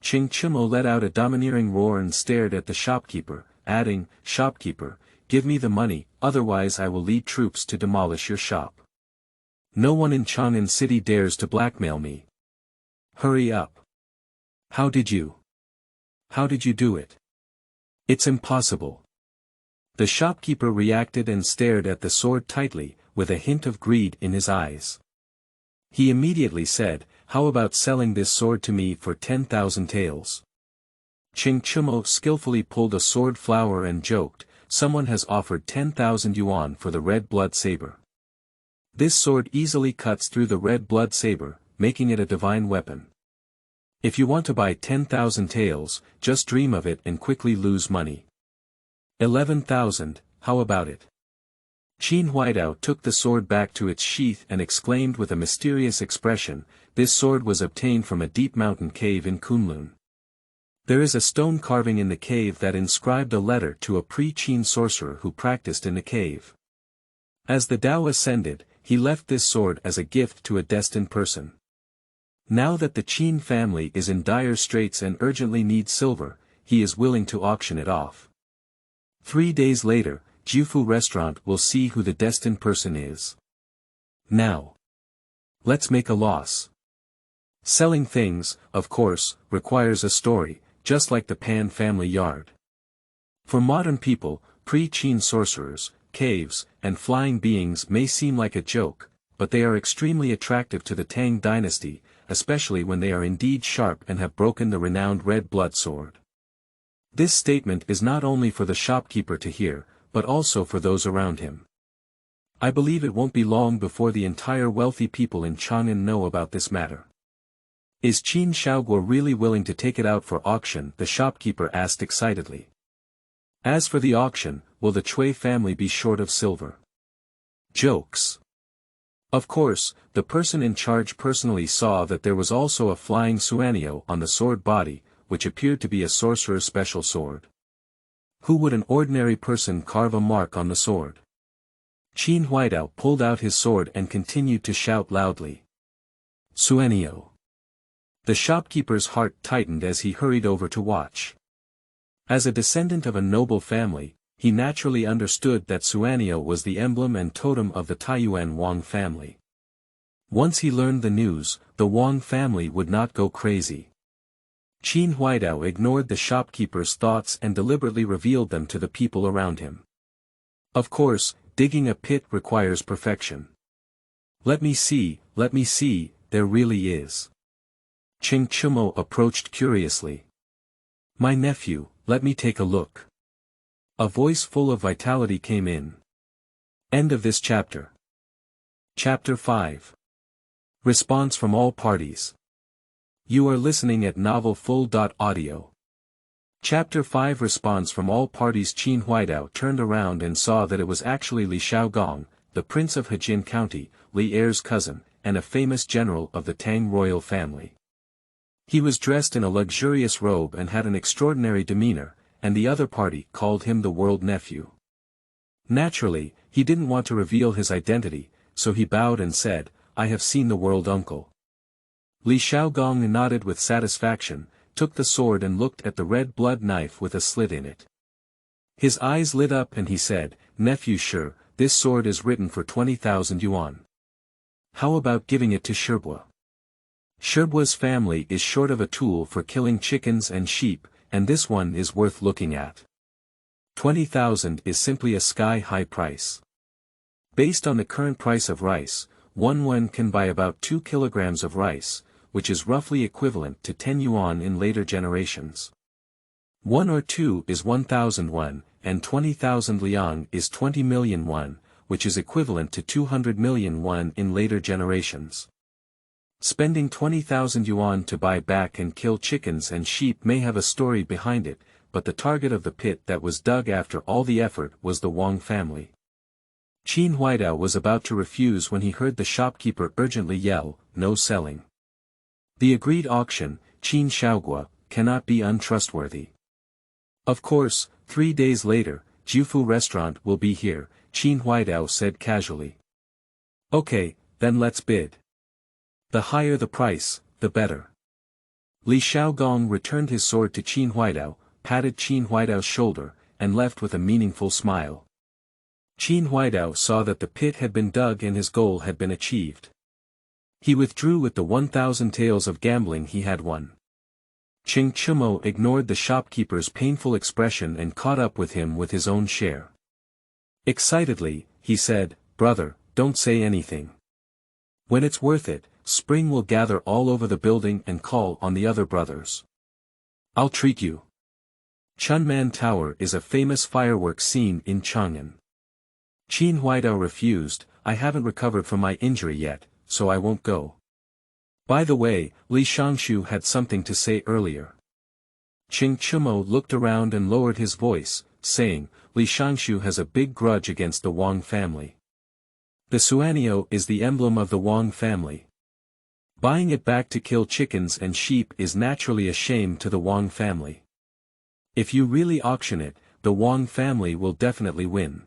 Qin Huaidao let out a domineering roar and stared at the shopkeeper, adding, shopkeeper, give me the money, otherwise I will lead troops to demolish your shop. No one in Chang'an City dares to blackmail me. Hurry up. How did you do it? It's impossible. The shopkeeper reacted and stared at the sword tightly, with a hint of greed in his eyes. He immediately said, how about selling this sword to me for 10,000 taels? Qin Huaidao skillfully pulled a sword flower and joked, someone has offered 10,000 yuan for the red blood saber. This sword easily cuts through the red blood saber, making it a divine weapon. If you want to buy 10,000 taels, just dream of it and quickly lose money. 11,000, how about it? Qin Huaidao took the sword back to its sheath and exclaimed with a mysterious expression, this sword was obtained from a deep mountain cave in Kunlun. There is a stone carving in the cave that inscribed a letter to a pre-Qin sorcerer who practiced in the cave. As the Tao ascended, he left this sword as a gift to a destined person. Now that the Qin family is in dire straits and urgently needs silver, he is willing to auction it off. 3 days later, Jiufu restaurant will see who the destined person is. Now, let's make a loss. Selling things, of course, requires a story, just like the Pan family yard. For modern people, pre-Qin sorcerers, caves, and flying beings may seem like a joke, but they are extremely attractive to the Tang dynasty, especially when they are indeed sharp and have broken the renowned red blood sword. This statement is not only for the shopkeeper to hear, but also for those around him. I believe it won't be long before the entire wealthy people in Chang'an know about this matter. Is Qin Xiaoguo really willing to take it out for auction? The shopkeeper asked excitedly. As for the auction, will the Cui family be short of silver? Jokes. Of course, the person in charge personally saw that there was also a flying suanio on the sword body, which appeared to be a sorcerer's special sword. Who would an ordinary person carve a mark on the sword? Qin Huaidao pulled out his sword and continued to shout loudly. Suanio. The shopkeeper's heart tightened as he hurried over to watch. As a descendant of a noble family, he naturally understood that Suanio was the emblem and totem of the Taiyuan Wang family. Once he learned the news, the Wang family would not go crazy. Qin Huaidao ignored the shopkeeper's thoughts and deliberately revealed them to the people around him. Of course, digging a pit requires perfection. Let me see, there really is. Ching Chumo approached curiously. My nephew, let me take a look. A voice full of vitality came in. End of this chapter. Chapter 5. Response from all parties. You are listening at novelfull.audio. Chapter 5. Response from all parties. Qin Huaidao turned around and saw that it was actually Li Xiaogong, the prince of Hejin County, Li Er's cousin, and a famous general of the Tang royal family. He was dressed in a luxurious robe and had an extraordinary demeanor, and the other party called him the world nephew. Naturally, he didn't want to reveal his identity, so he bowed and said, I have seen the world uncle. Li Xiaogong nodded with satisfaction, took the sword and looked at the red blood knife with a slit in it. His eyes lit up and he said, Nephew, sure, this sword is written for 20,000 yuan. How about giving it to Xiaoguo? Xiaoguo's family is short of a tool for killing chickens and sheep, and this one is worth looking at. 20,000 is simply a sky-high price. Based on the current price of rice, one yuan can buy about 2 kilograms of rice, which is roughly equivalent to 10 yuan in later generations. 1 or 2 is 1,000 yuan, and 20,000 liang is 20 million yuan, which is equivalent to 200 million yuan in later generations. Spending 20,000 yuan to buy back and kill chickens and sheep may have a story behind it, but the target of the pit that was dug after all the effort was the Wang family. Qin Huaidao was about to refuse when he heard the shopkeeper urgently yell, no selling. The agreed auction, Qin Xiaoguo, cannot be untrustworthy. Of course, 3 days later, Jiufu restaurant will be here, Qin Huaidao said casually. Okay, then let's bid. The higher the price, the better. Li Xiaogong returned his sword to Qin Huaidao, patted Qin Huaidao's shoulder, and left with a meaningful smile. Qin Huaidao saw that the pit had been dug and his goal had been achieved. He withdrew with the 1,000 taels of gambling he had won. Ching Chumo ignored the shopkeeper's painful expression and caught up with him with his own share. Excitedly, he said, Brother, don't say anything. When it's worth it, Spring will gather all over the building and call on the other brothers. I'll treat you. Chunman Tower is a famous fireworks scene in Chang'an. Qin Huaidao refused, I haven't recovered from my injury yet, so I won't go. By the way, Li Shangshu had something to say earlier. Ching Chumo looked around and lowered his voice, saying, Li Shangshu has a big grudge against the Wang family. The Suanio is the emblem of the Wang family. Buying it back to kill chickens and sheep is naturally a shame to the Wang family. If you really auction it, the Wang family will definitely win.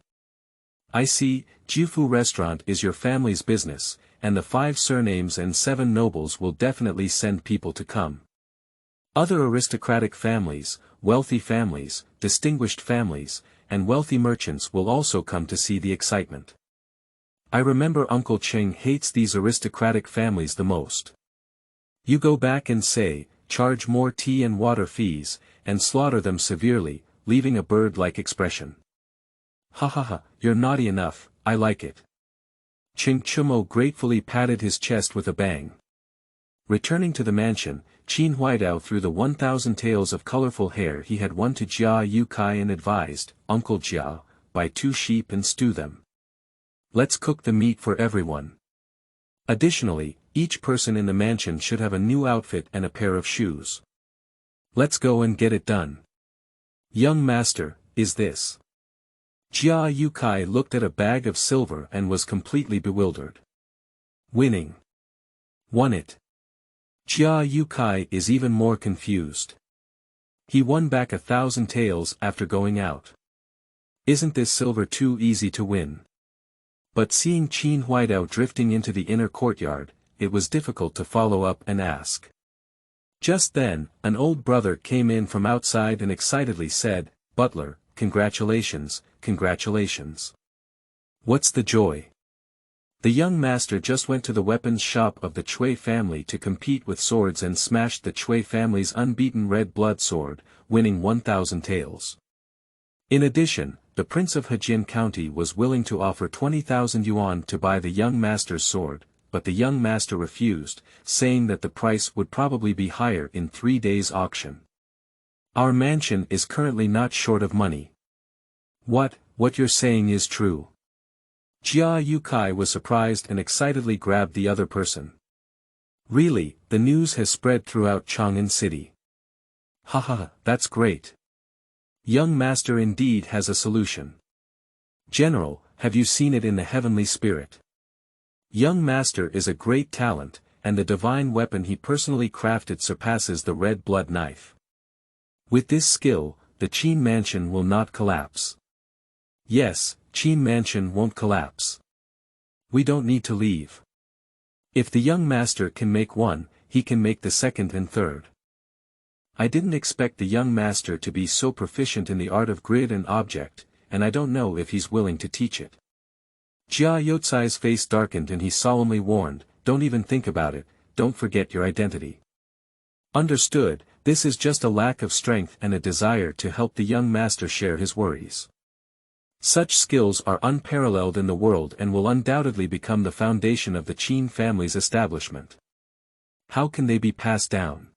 I see, Jiufu restaurant is your family's business, and the 5 surnames and 7 nobles will definitely send people to come. Other aristocratic families, wealthy families, distinguished families, and wealthy merchants will also come to see the excitement. I remember Uncle Cheng hates these aristocratic families the most. You go back and say, charge more tea and water fees, and slaughter them severely, leaving a bird-like expression. Ha ha ha, you're naughty enough, I like it. Ching Chumo gratefully patted his chest with a bang. Returning to the mansion, Qin Huaidao threw the 1,000 taels of colorful hair he had won to Jia Yukai and advised, "Uncle Jia, buy 2 sheep and stew them. Let's cook the meat for everyone. Additionally, each person in the mansion should have a new outfit and a pair of shoes. Let's go and get it done." "Young master, is this?" Jia Yukai looked at a bag of silver and was completely bewildered. "Winning. Won it." Jia Yukai is even more confused. He won back 1,000 taels after going out. Isn't this silver too easy to win? But seeing Qin Huaidao drifting into the inner courtyard, it was difficult to follow up and ask. Just then, an old brother came in from outside and excitedly said, "Butler, congratulations, congratulations. What's the joy?" The young master just went to the weapons shop of the Cui family to compete with swords and smashed the Cui family's unbeaten red blood sword, winning 1,000 taels. In addition, the Prince of Hejin County was willing to offer 20,000 yuan to buy the young master's sword, but the young master refused, saying that the price would probably be higher in 3 days' auction. "Our mansion is currently not short of money." What you're saying is true." Jia Yukai was surprised and excitedly grabbed the other person. "Really, the news has spread throughout Chang'an City." "Haha, that's great. Young master indeed has a solution. General, have you seen it in the heavenly spirit? Young master is a great talent, and the divine weapon he personally crafted surpasses the red blood knife. With this skill, the Qin mansion will not collapse." "Yes, Qin mansion won't collapse. We don't need to leave. If the young master can make one, he can make the second and third." I didn't expect the young master to be so proficient in the art of grid and object, and I don't know if he's willing to teach it. Jia Yotsai's face darkened and he solemnly warned, "Don't even think about it, don't forget your identity." Understood, this is just a lack of strength and a desire to help the young master share his worries. Such skills are unparalleled in the world and will undoubtedly become the foundation of the Qin family's establishment. How can they be passed down?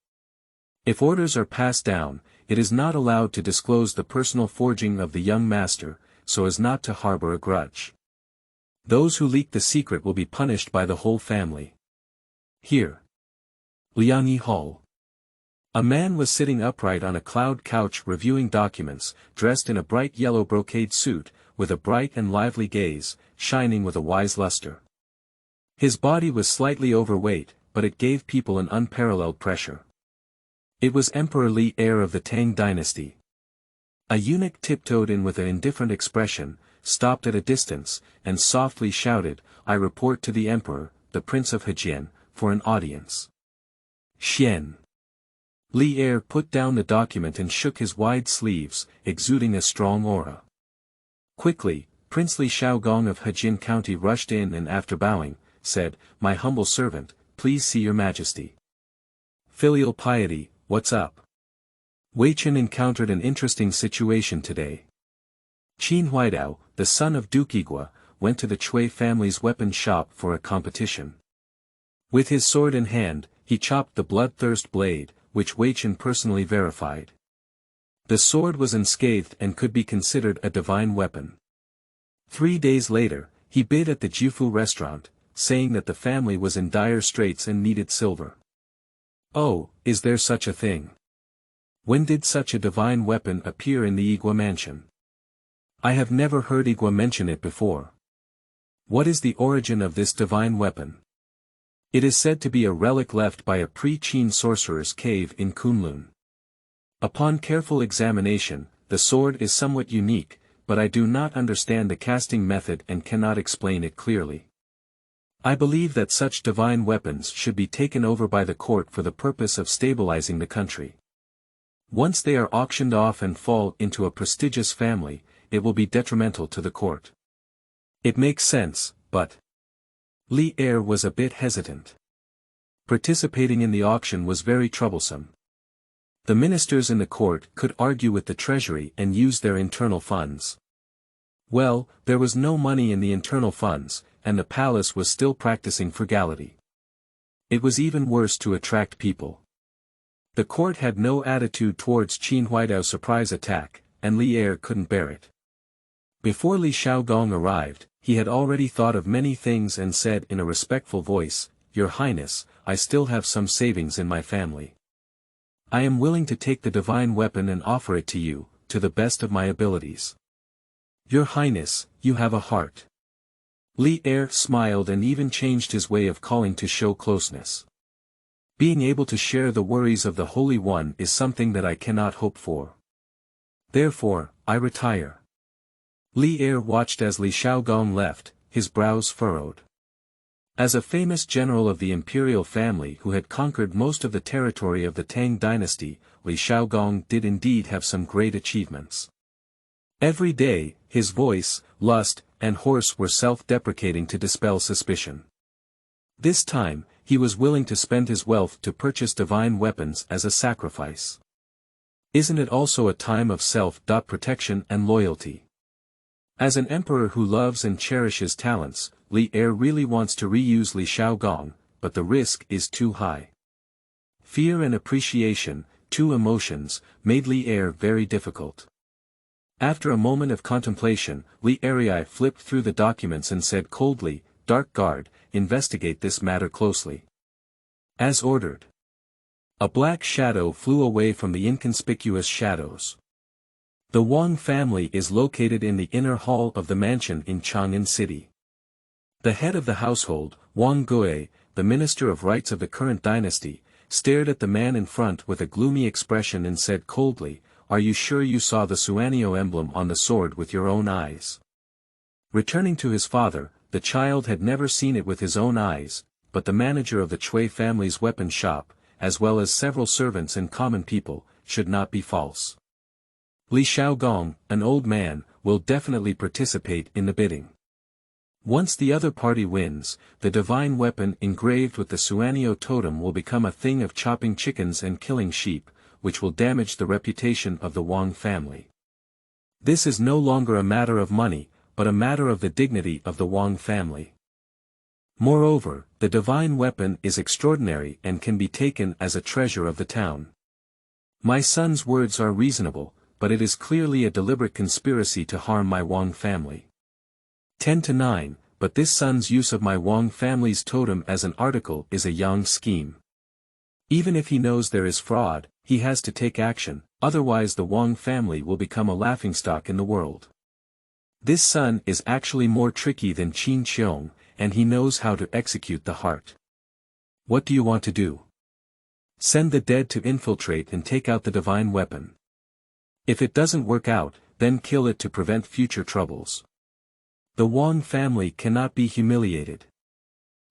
If orders are passed down, it is not allowed to disclose the personal forging of the young master, so as not to harbor a grudge. Those who leak the secret will be punished by the whole family. Here. Liangyi Hall. A man was sitting upright on a cloud couch reviewing documents, dressed in a bright yellow brocade suit, with a bright and lively gaze, shining with a wise luster. His body was slightly overweight, but it gave people an unparalleled pressure. It was Emperor Li, heir of the Tang dynasty. A eunuch tiptoed in with an indifferent expression, stopped at a distance, and softly shouted, "I report to the Emperor, the Prince of Hejin, for an audience." Xian. Li heir put down the document and shook his wide sleeves, exuding a strong aura. Quickly, Princely Xiaoguo of Hejin County rushed in and after bowing, said, "My humble servant, please see your majesty." Filial piety, what's up? Wei Chen encountered an interesting situation today. Qin Huaidao, the son of Duke Igua, went to the Cui family's weapons shop for a competition. With his sword in hand, he chopped the bloodthirst blade, which Wei Chen personally verified. The sword was unscathed and could be considered a divine weapon. 3 days later, he bid at the Jiufu restaurant, saying that the family was in dire straits and needed silver. Oh, is there such a thing? When did such a divine weapon appear in the Igua mansion? I have never heard Igua mention it before. What is the origin of this divine weapon? It is said to be a relic left by a pre-Qin sorcerer's cave in Kunlun. Upon careful examination, the sword is somewhat unique, but I do not understand the casting method and cannot explain it clearly. I believe that such divine weapons should be taken over by the court for the purpose of stabilizing the country. Once they are auctioned off and fall into a prestigious family, it will be detrimental to the court. It makes sense, but Li heir was a bit hesitant. Participating in the auction was very troublesome. The ministers in the court could argue with the treasury and use their internal funds. Well, there was no money in the internal funds, and the palace was still practicing frugality. It was even worse to attract people. The court had no attitude towards Qin Huaidao's surprise attack, and Li Er couldn't bear it. Before Li Xiaogong arrived, he had already thought of many things and said in a respectful voice, "Your Highness, I still have some savings in my family. I am willing to take the divine weapon and offer it to you, to the best of my abilities." "Your Highness, you have a heart." Li Er smiled and even changed his way of calling to show closeness. "Being able to share the worries of the Holy One is something that I cannot hope for. Therefore, I retire." Li Er watched as Li Xiaogong left, his brows furrowed. As a famous general of the imperial family who had conquered most of the territory of the Tang dynasty, Li Xiaogong did indeed have some great achievements. Every day, his voice, lust, and horse were self-deprecating to dispel suspicion. This time, he was willing to spend his wealth to purchase divine weapons as a sacrifice. Isn't it also a time of self-protection and loyalty? As an emperor who loves and cherishes talents, Li Er really wants to reuse Li Xiaogong, but the risk is too high. Fear and appreciation, two emotions, made Li Er very difficult. After a moment of contemplation, Li Erii flipped through the documents and said coldly, "Dark Guard, investigate this matter closely." As ordered. A black shadow flew away from the inconspicuous shadows. The Wang family is located in the inner hall of the mansion in Chang'an City. The head of the household, Wang Gui, the minister of rights of the current dynasty, stared at the man in front with a gloomy expression and said coldly, "Are you sure you saw the Suanio emblem on the sword with your own eyes?" Returning to his father, the child had never seen it with his own eyes, but the manager of the Cui family's weapon shop, as well as several servants and common people, should not be false. Li Xiaogong, an old man, will definitely participate in the bidding. Once the other party wins, the divine weapon engraved with the Suanio totem will become a thing of chopping chickens and killing sheep, which will damage the reputation of the Wang family. This is no longer a matter of money, but a matter of the dignity of the Wang family. Moreover, the divine weapon is extraordinary and can be taken as a treasure of the town. My son's words are reasonable, but it is clearly a deliberate conspiracy to harm my Wang family. 10-9, but this son's use of my Wang family's totem as an article is a Yang scheme. Even if he knows there is fraud, he has to take action, otherwise the Wang family will become a laughingstock in the world. This son is actually more tricky than Qin Qiong, and he knows how to execute the heart. What do you want to do? Send the dead to infiltrate and take out the divine weapon. If it doesn't work out, then kill it to prevent future troubles. The Wang family cannot be humiliated.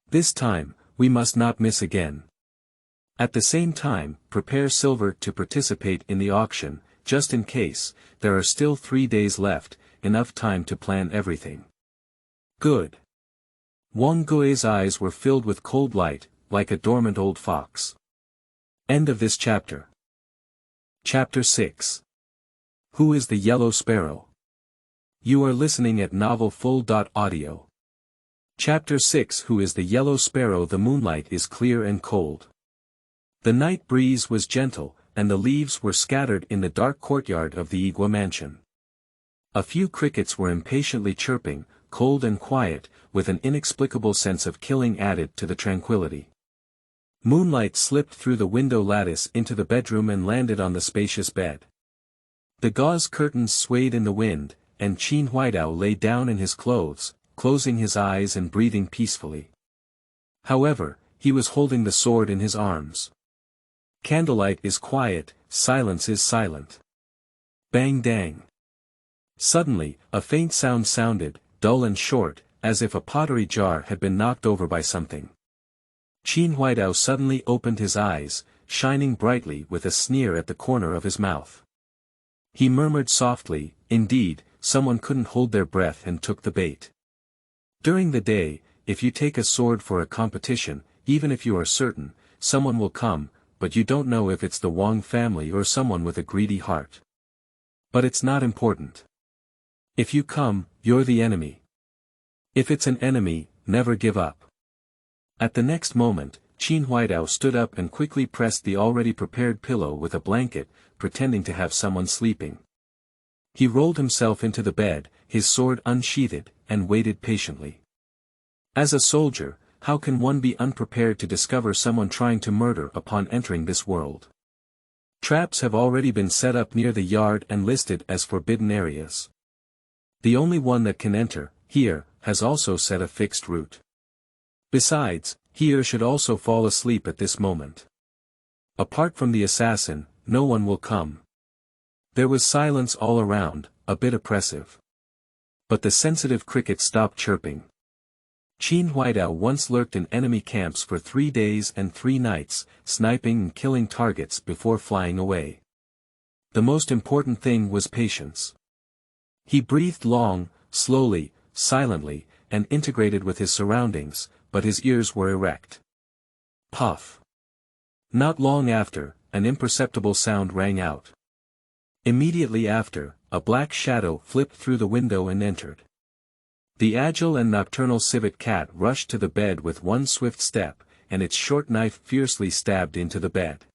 This time, we must not miss again. At the same time, prepare silver to participate in the auction, just in case. There are still 3 days left, enough time to plan everything. Good. Wang Gui's eyes were filled with cold light, like a dormant old fox. End of this chapter. Chapter 6. Who is the Yellow Sparrow? You are listening at novelfull.audio. Chapter 6. Who is the Yellow Sparrow? The moonlight is clear and cold. The night breeze was gentle, and the leaves were scattered in the dark courtyard of the Igua mansion. A few crickets were impatiently chirping, cold and quiet, with an inexplicable sense of killing added to the tranquility. Moonlight slipped through the window lattice into the bedroom and landed on the spacious bed. The gauze curtains swayed in the wind, and Qin Huaidao lay down in his clothes, closing his eyes and breathing peacefully. However, he was holding the sword in his arms. Candlelight is quiet, silence is silent. Bang dang. Suddenly, a faint sound sounded, dull and short, as if a pottery jar had been knocked over by something. Qin Huaidao suddenly opened his eyes, shining brightly with a sneer at the corner of his mouth. He murmured softly, "Indeed, someone couldn't hold their breath and took the bait." During the day, if you take a sword for a competition, even if you are certain, someone will come, but you don't know if it's the Wang family or someone with a greedy heart. But it's not important. If you come, you're the enemy. If it's an enemy, never give up. At the next moment, Qin Huaidao stood up and quickly pressed the already prepared pillow with a blanket, pretending to have someone sleeping. He rolled himself into the bed, his sword unsheathed, and waited patiently. As a soldier, how can one be unprepared to discover someone trying to murder upon entering this world? Traps have already been set up near the yard and listed as forbidden areas. The only one that can enter, here, has also set a fixed route. Besides, here should also fall asleep at this moment. Apart from the assassin, no one will come. There was silence all around, a bit oppressive. But the sensitive cricket stopped chirping. Qin Huaidao once lurked in enemy camps for 3 days and 3 nights, sniping and killing targets before flying away. The most important thing was patience. He breathed long, slowly, silently, and integrated with his surroundings, but his ears were erect. Puff. Not long after, an imperceptible sound rang out. Immediately after, a black shadow flipped through the window and entered. The agile and nocturnal civet cat rushed to the bed with one swift step, and its short knife fiercely stabbed into the bed.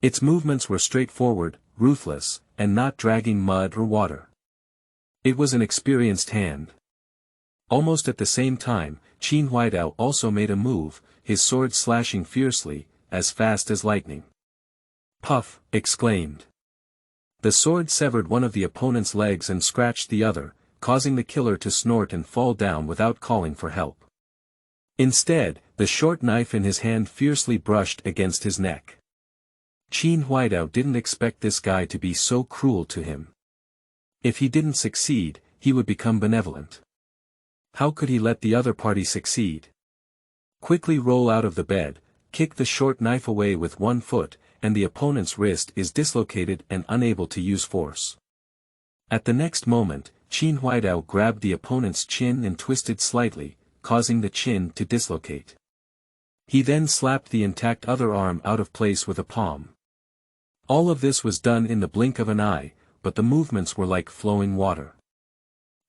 Its movements were straightforward, ruthless, and not dragging mud or water. It was an experienced hand. Almost at the same time, Qin Huaidao also made a move, his sword slashing fiercely, as fast as lightning. Puff! Exclaimed. The sword severed one of the opponent's legs and scratched the other, causing the killer to snort and fall down without calling for help. Instead, the short knife in his hand fiercely brushed against his neck. Qin Huaidao didn't expect this guy to be so cruel to him. If he didn't succeed, he would become benevolent. How could he let the other party succeed? Quickly roll out of the bed, kick the short knife away with one foot, and the opponent's wrist is dislocated and unable to use force. At the next moment, Qin Huaidao grabbed the opponent's chin and twisted slightly, causing the chin to dislocate. He then slapped the intact other arm out of place with a palm. All of this was done in the blink of an eye, but the movements were like flowing water.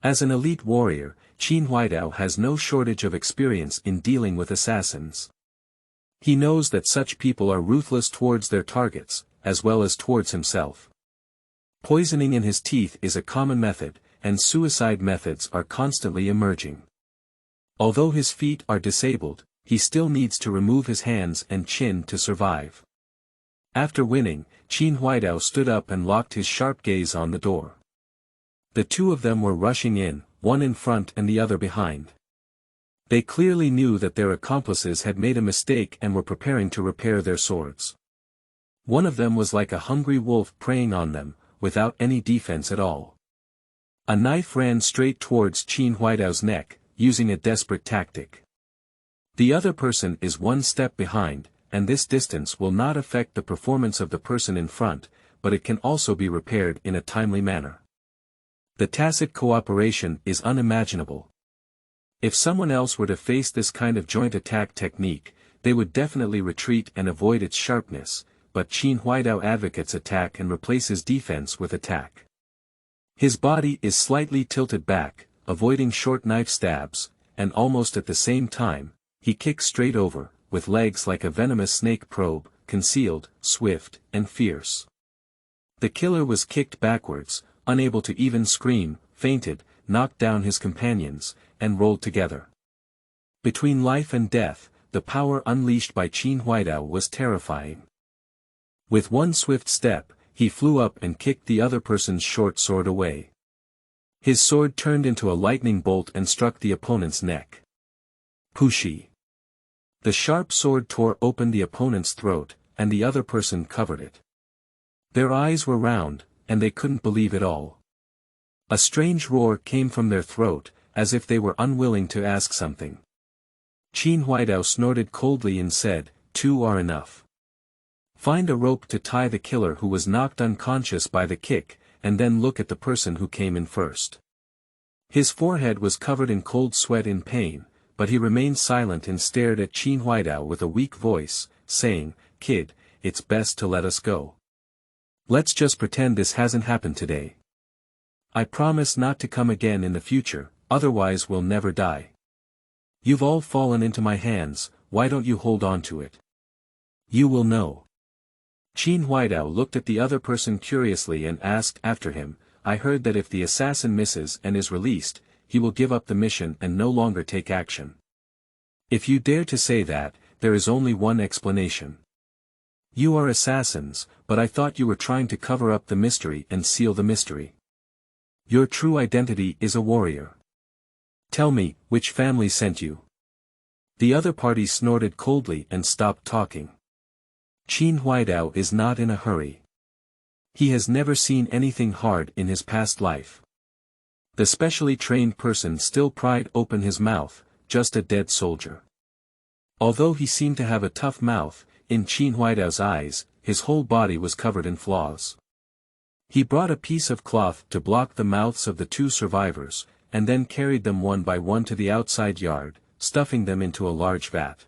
As an elite warrior, Qin Huaidao has no shortage of experience in dealing with assassins. He knows that such people are ruthless towards their targets, as well as towards himself. Poisoning in his teeth is a common method, and suicide methods are constantly emerging. Although his feet are disabled, he still needs to remove his hands and chin to survive. After winning, Qin Huaidao stood up and locked his sharp gaze on the door. The two of them were rushing in, one in front and the other behind. They clearly knew that their accomplices had made a mistake and were preparing to repair their swords. One of them was like a hungry wolf preying on them, without any defense at all. A knife ran straight towards Qin Huaidao's neck, using a desperate tactic. The other person is one step behind, and this distance will not affect the performance of the person in front, but it can also be repaired in a timely manner. The tacit cooperation is unimaginable. If someone else were to face this kind of joint attack technique, they would definitely retreat and avoid its sharpness, but Qin Huaidao advocates attack and replaces defense with attack. His body is slightly tilted back, avoiding short knife stabs, and almost at the same time, he kicks straight over, with legs like a venomous snake probe, concealed, swift, and fierce. The killer was kicked backwards, unable to even scream, fainted, knocked down his companions, and rolled together. Between life and death, the power unleashed by Qin Huaidao was terrifying. With one swift step, he flew up and kicked the other person's short sword away. His sword turned into a lightning bolt and struck the opponent's neck. Pushi. The sharp sword tore open the opponent's throat, and the other person covered it. Their eyes were round, and they couldn't believe it all. A strange roar came from their throat, as if they were unwilling to ask something. Qin Huaidao snorted coldly and said, "Two are enough. Find a rope to tie the killer who was knocked unconscious by the kick, and then look at the person who came in first." His forehead was covered in cold sweat in pain, but he remained silent and stared at Qin Huaidao with a weak voice, saying, "Kid, it's best to let us go. Let's just pretend this hasn't happened today. I promise not to come again in the future, otherwise we'll never die. You've all fallen into my hands, why don't you hold on to it? You will know. Qin Huaidao looked at the other person curiously and asked after him, I heard that if the assassin misses and is released, he will give up the mission and no longer take action. If you dare to say that, there is only one explanation. You are assassins, but I thought you were trying to cover up the mystery and seal the mystery. Your true identity is a warrior. Tell me, which family sent you? The other party snorted coldly and stopped talking. Qin Huaidao is not in a hurry. He has never seen anything hard in his past life. The specially trained person still pried open his mouth, just a dead soldier. Although he seemed to have a tough mouth, in Qin Huaidao's eyes, his whole body was covered in flaws. He brought a piece of cloth to block the mouths of the two survivors, and then carried them one by one to the outside yard, stuffing them into a large vat.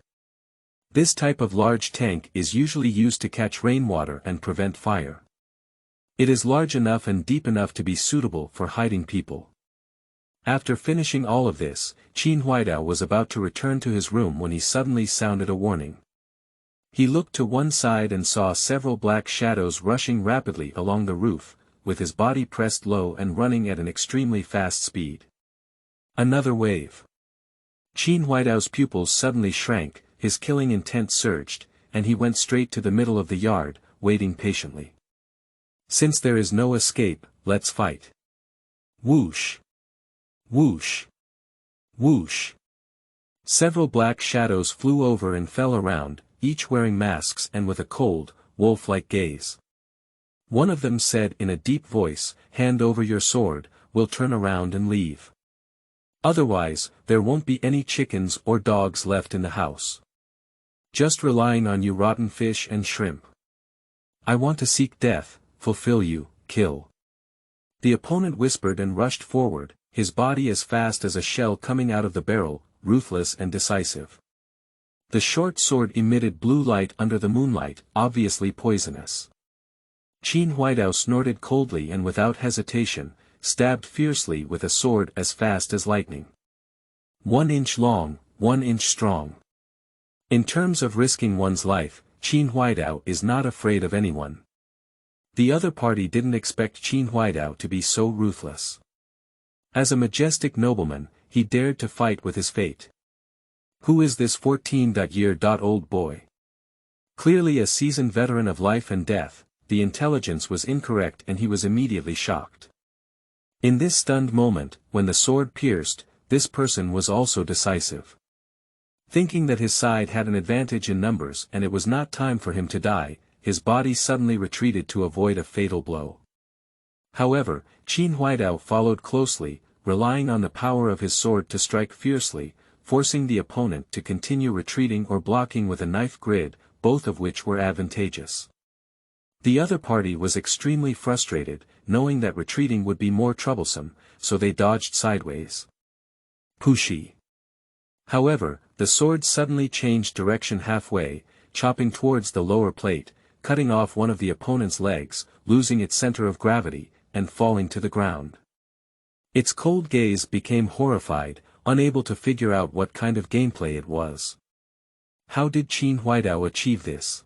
This type of large tank is usually used to catch rainwater and prevent fire. It is large enough and deep enough to be suitable for hiding people. After finishing all of this, Qin Huaidao was about to return to his room when he suddenly sounded a warning. He looked to one side and saw several black shadows rushing rapidly along the roof, with his body pressed low and running at an extremely fast speed. Another wave. Qin Huaidao's pupils suddenly shrank, his killing intent surged, and he went straight to the middle of the yard, waiting patiently. Since there is no escape, let's fight. Whoosh! Whoosh! Whoosh! Several black shadows flew over and fell around, each wearing masks and with a cold, wolf-like gaze. One of them said in a deep voice, hand over your sword, we'll turn around and leave. Otherwise, there won't be any chickens or dogs left in the house. Just relying on you rotten fish and shrimp. I want to seek death, fulfill you, kill. The opponent whispered and rushed forward, his body as fast as a shell coming out of the barrel, ruthless and decisive. The short sword emitted blue light under the moonlight, obviously poisonous. Qin Huaidao snorted coldly and without hesitation, stabbed fiercely with a sword as fast as lightning. 1 inch long, 1 inch strong. In terms of risking one's life, Qin Huaidao is not afraid of anyone. The other party didn't expect Qin Huaidao to be so ruthless. As a majestic nobleman, he dared to fight with his fate. Who is this 14-year-old boy? Clearly a seasoned veteran of life and death, the intelligence was incorrect and he was immediately shocked. In this stunned moment, when the sword pierced, this person was also decisive. Thinking that his side had an advantage in numbers and it was not time for him to die, his body suddenly retreated to avoid a fatal blow. However, Qin Huaidao followed closely, relying on the power of his sword to strike fiercely, forcing the opponent to continue retreating or blocking with a knife grid, both of which were advantageous. The other party was extremely frustrated, knowing that retreating would be more troublesome, so they dodged sideways. Pushi. However, the sword suddenly changed direction halfway, chopping towards the lower plate, cutting off one of the opponent's legs, losing its center of gravity, and falling to the ground. Its cold gaze became horrified, unable to figure out what kind of gameplay it was. How did Qin Huaidao achieve this?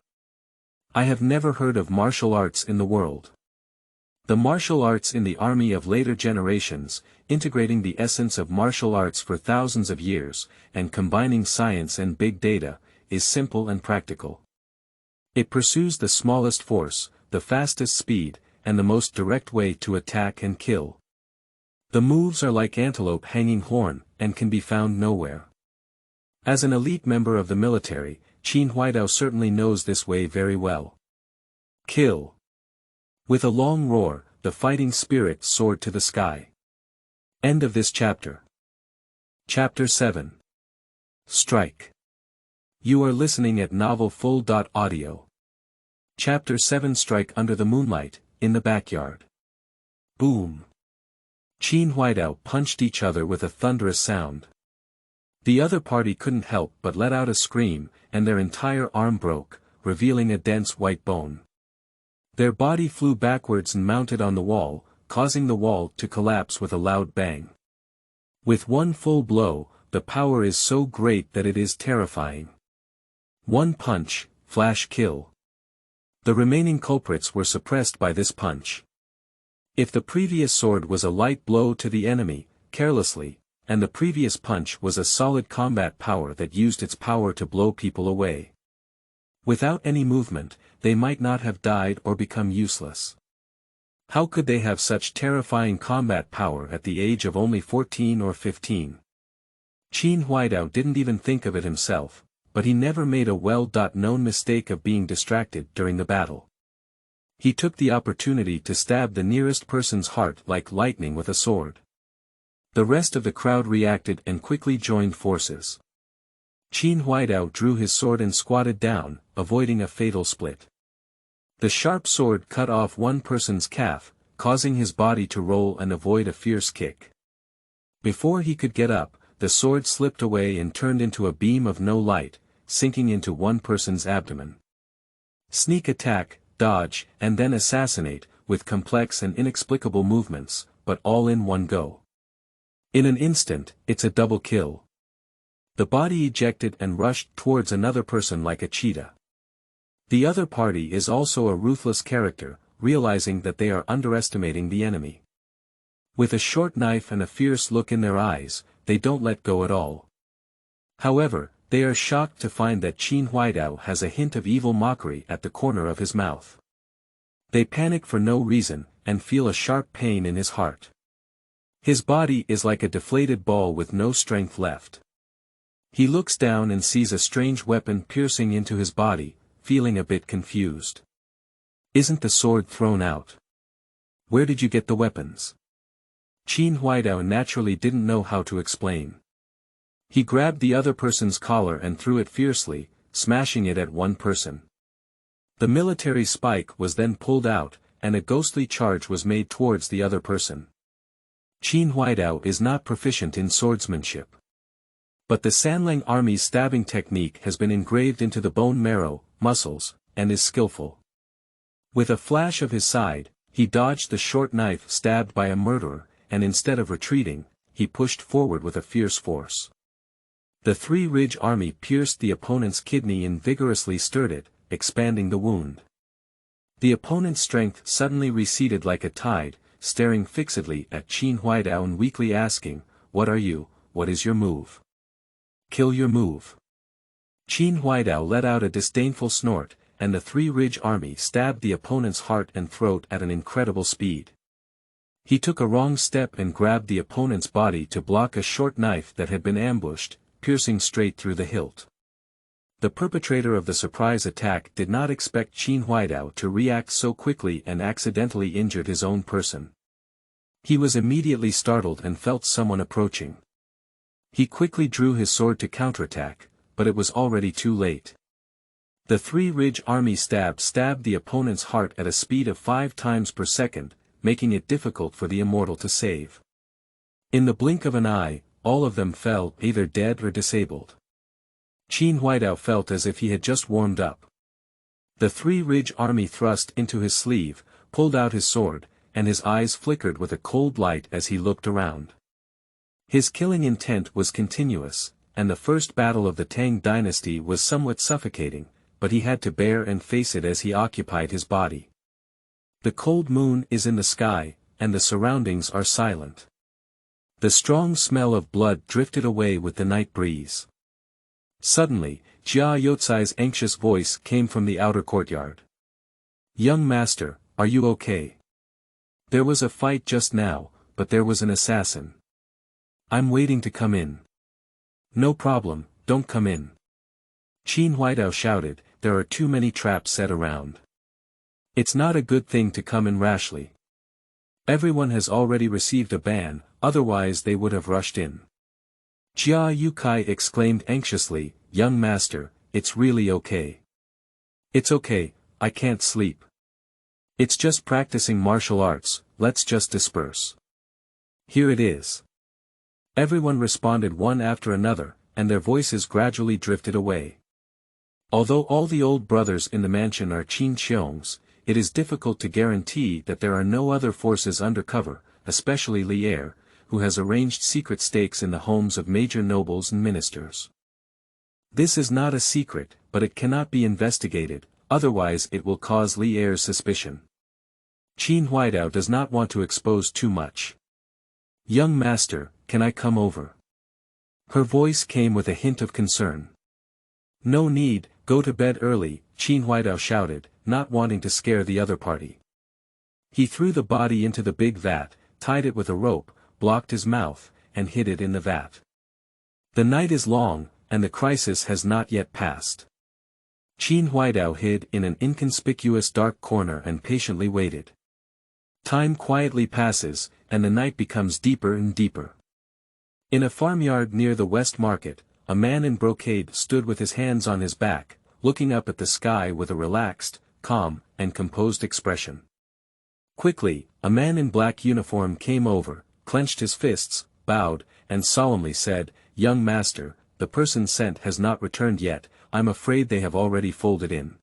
I have never heard of martial arts in the world. The martial arts in the army of later generations, integrating the essence of martial arts for thousands of years, and combining science and big data, is simple and practical. It pursues the smallest force, the fastest speed, and the most direct way to attack and kill. The moves are like antelope hanging horn, and can be found nowhere. As an elite member of the military, Qin Huaidao certainly knows this way very well. Kill. With a long roar, the fighting spirit soared to the sky. End of this chapter. Chapter 7. Strike. You are listening at novelfull.audio. Chapter 7. Strike under the moonlight, in the backyard. Boom. Qin Huaidao punched each other with a thunderous sound. The other party couldn't help but let out a scream, and their entire arm broke, revealing a dense white bone. Their body flew backwards and mounted on the wall, causing the wall to collapse with a loud bang. With one full blow, the power is so great that it is terrifying. One punch, flash kill. The remaining culprits were suppressed by this punch. If the previous sword was a light blow to the enemy, carelessly, and the previous punch was a solid combat power that used its power to blow people away. Without any movement, they might not have died or become useless. How could they have such terrifying combat power at the age of only 14 or 15? Qin Huaidao didn't even think of it himself, but he never made a well-known mistake of being distracted during the battle. He took the opportunity to stab the nearest person's heart like lightning with a sword. The rest of the crowd reacted and quickly joined forces. Qin Huaidao drew his sword and squatted down, avoiding a fatal split. The sharp sword cut off one person's calf, causing his body to roll and avoid a fierce kick. Before he could get up, the sword slipped away and turned into a beam of no light, sinking into one person's abdomen. Sneak attack, dodge, and then assassinate, with complex and inexplicable movements, but all in one go. In an instant, it's a double kill. The body ejected and rushed towards another person like a cheetah. The other party is also a ruthless character, realizing that they are underestimating the enemy. With a short knife and a fierce look in their eyes, they don't let go at all. However, they are shocked to find that Qin Huaidao has a hint of evil mockery at the corner of his mouth. They panic for no reason, and feel a sharp pain in his heart. His body is like a deflated ball with no strength left. He looks down and sees a strange weapon piercing into his body, feeling a bit confused. Isn't the sword thrown out? Where did you get the weapons? Qin Huaidao naturally didn't know how to explain. He grabbed the other person's collar and threw it fiercely, smashing it at one person. The military spike was then pulled out, and a ghostly charge was made towards the other person. Qin Huaidao is not proficient in swordsmanship. But the Sanlang army's stabbing technique has been engraved into the bone marrow, muscles, and is skillful. With a flash of his side, he dodged the short knife stabbed by a murderer, and instead of retreating, he pushed forward with a fierce force. The Three-Ridge army pierced the opponent's kidney and vigorously stirred it, expanding the wound. The opponent's strength suddenly receded like a tide, staring fixedly at Qin Huaidao and weakly asking, "What are you, what is your move? Kill your move." Qin Huaidao let out a disdainful snort, and the Three-Ridge army stabbed the opponent's heart and throat at an incredible speed. He took a wrong step and grabbed the opponent's body to block a short knife that had been ambushed, piercing straight through the hilt. The perpetrator of the surprise attack did not expect Qin Huaidao to react so quickly and accidentally injured his own person. He was immediately startled and felt someone approaching. He quickly drew his sword to counterattack, but it was already too late. The Three-Ridge army stabbed the opponent's heart at a speed of 5 times per second, making it difficult for the immortal to save. In the blink of an eye, all of them fell, either dead or disabled. Qin Huaidao felt as if he had just warmed up. The Three-Ridge army thrust into his sleeve, pulled out his sword, and his eyes flickered with a cold light as he looked around. His killing intent was continuous, and the first battle of the Tang dynasty was somewhat suffocating, but he had to bear and face it as he occupied his body. The cold moon is in the sky, and the surroundings are silent. The strong smell of blood drifted away with the night breeze. Suddenly, Jia Yotsai's anxious voice came from the outer courtyard. "Young master, are you okay? There was a fight just now, but there was an assassin. I'm waiting to come in." "No problem, don't come in." Qin Huaidao shouted, "There are too many traps set around. It's not a good thing to come in rashly. Everyone has already received a ban, otherwise they would have rushed in." Jia Yukai exclaimed anxiously, "Young master, it's really okay." "It's okay, I can't sleep. It's just practicing martial arts, let's just disperse." "Here it is." Everyone responded one after another, and their voices gradually drifted away. Although all the old brothers in the mansion are Qin Xiong's, it is difficult to guarantee that there are no other forces undercover, especially Li Er, who has arranged secret stakes in the homes of major nobles and ministers. This is not a secret, but it cannot be investigated, otherwise it will cause Li Er's suspicion. Qin Huaidao does not want to expose too much. Young master, can I come over? Her voice came with a hint of concern. No need, go to bed early, Qin Huaidao shouted, not wanting to scare the other party. He threw the body into the big vat, tied it with a rope, blocked his mouth, and hid it in the vat. The night is long, and the crisis has not yet passed. Qin Huaidao hid in an inconspicuous dark corner and patiently waited. Time quietly passes, and the night becomes deeper and deeper. In a farmyard near the West Market, a man in brocade stood with his hands on his back, looking up at the sky with a relaxed, calm, and composed expression. Quickly, a man in black uniform came over, clenched his fists, bowed, and solemnly said, "Young master, the person sent has not returned yet, I'm afraid they have already folded in."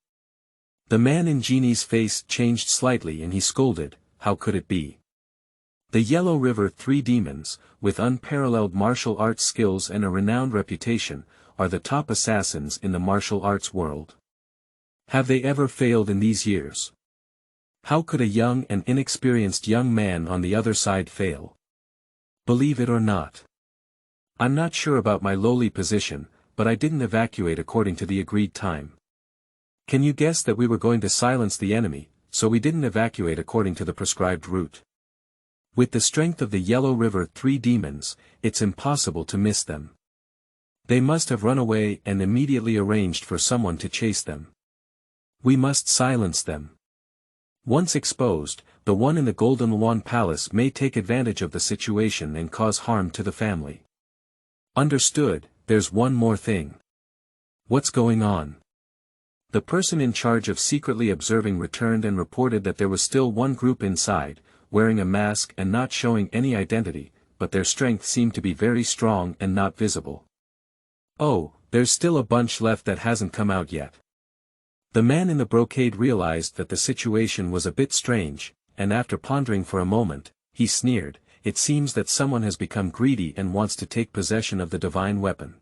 The man in genie's face changed slightly and he scolded, "How could it be? The Yellow River Three Demons, with unparalleled martial arts skills and a renowned reputation, are the top assassins in the martial arts world. Have they ever failed in these years? How could a young and inexperienced young man on the other side fail? Believe it or not. I'm not sure about my lowly position, but I didn't evacuate according to the agreed time. Can you guess that we were going to silence the enemy, so we didn't evacuate according to the prescribed route? With the strength of the Yellow River Three Demons, it's impossible to miss them. They must have run away and immediately arranged for someone to chase them. We must silence them. Once exposed, the one in the Golden Luan Palace may take advantage of the situation and cause harm to the family. Understood. There's one more thing. What's going on? The person in charge of secretly observing returned and reported that there was still one group inside, wearing a mask and not showing any identity, but their strength seemed to be very strong and not visible. Oh, there's still a bunch left that hasn't come out yet. The man in the brocade realized that the situation was a bit strange, and after pondering for a moment, he sneered, "It seems that someone has become greedy and wants to take possession of the divine weapon."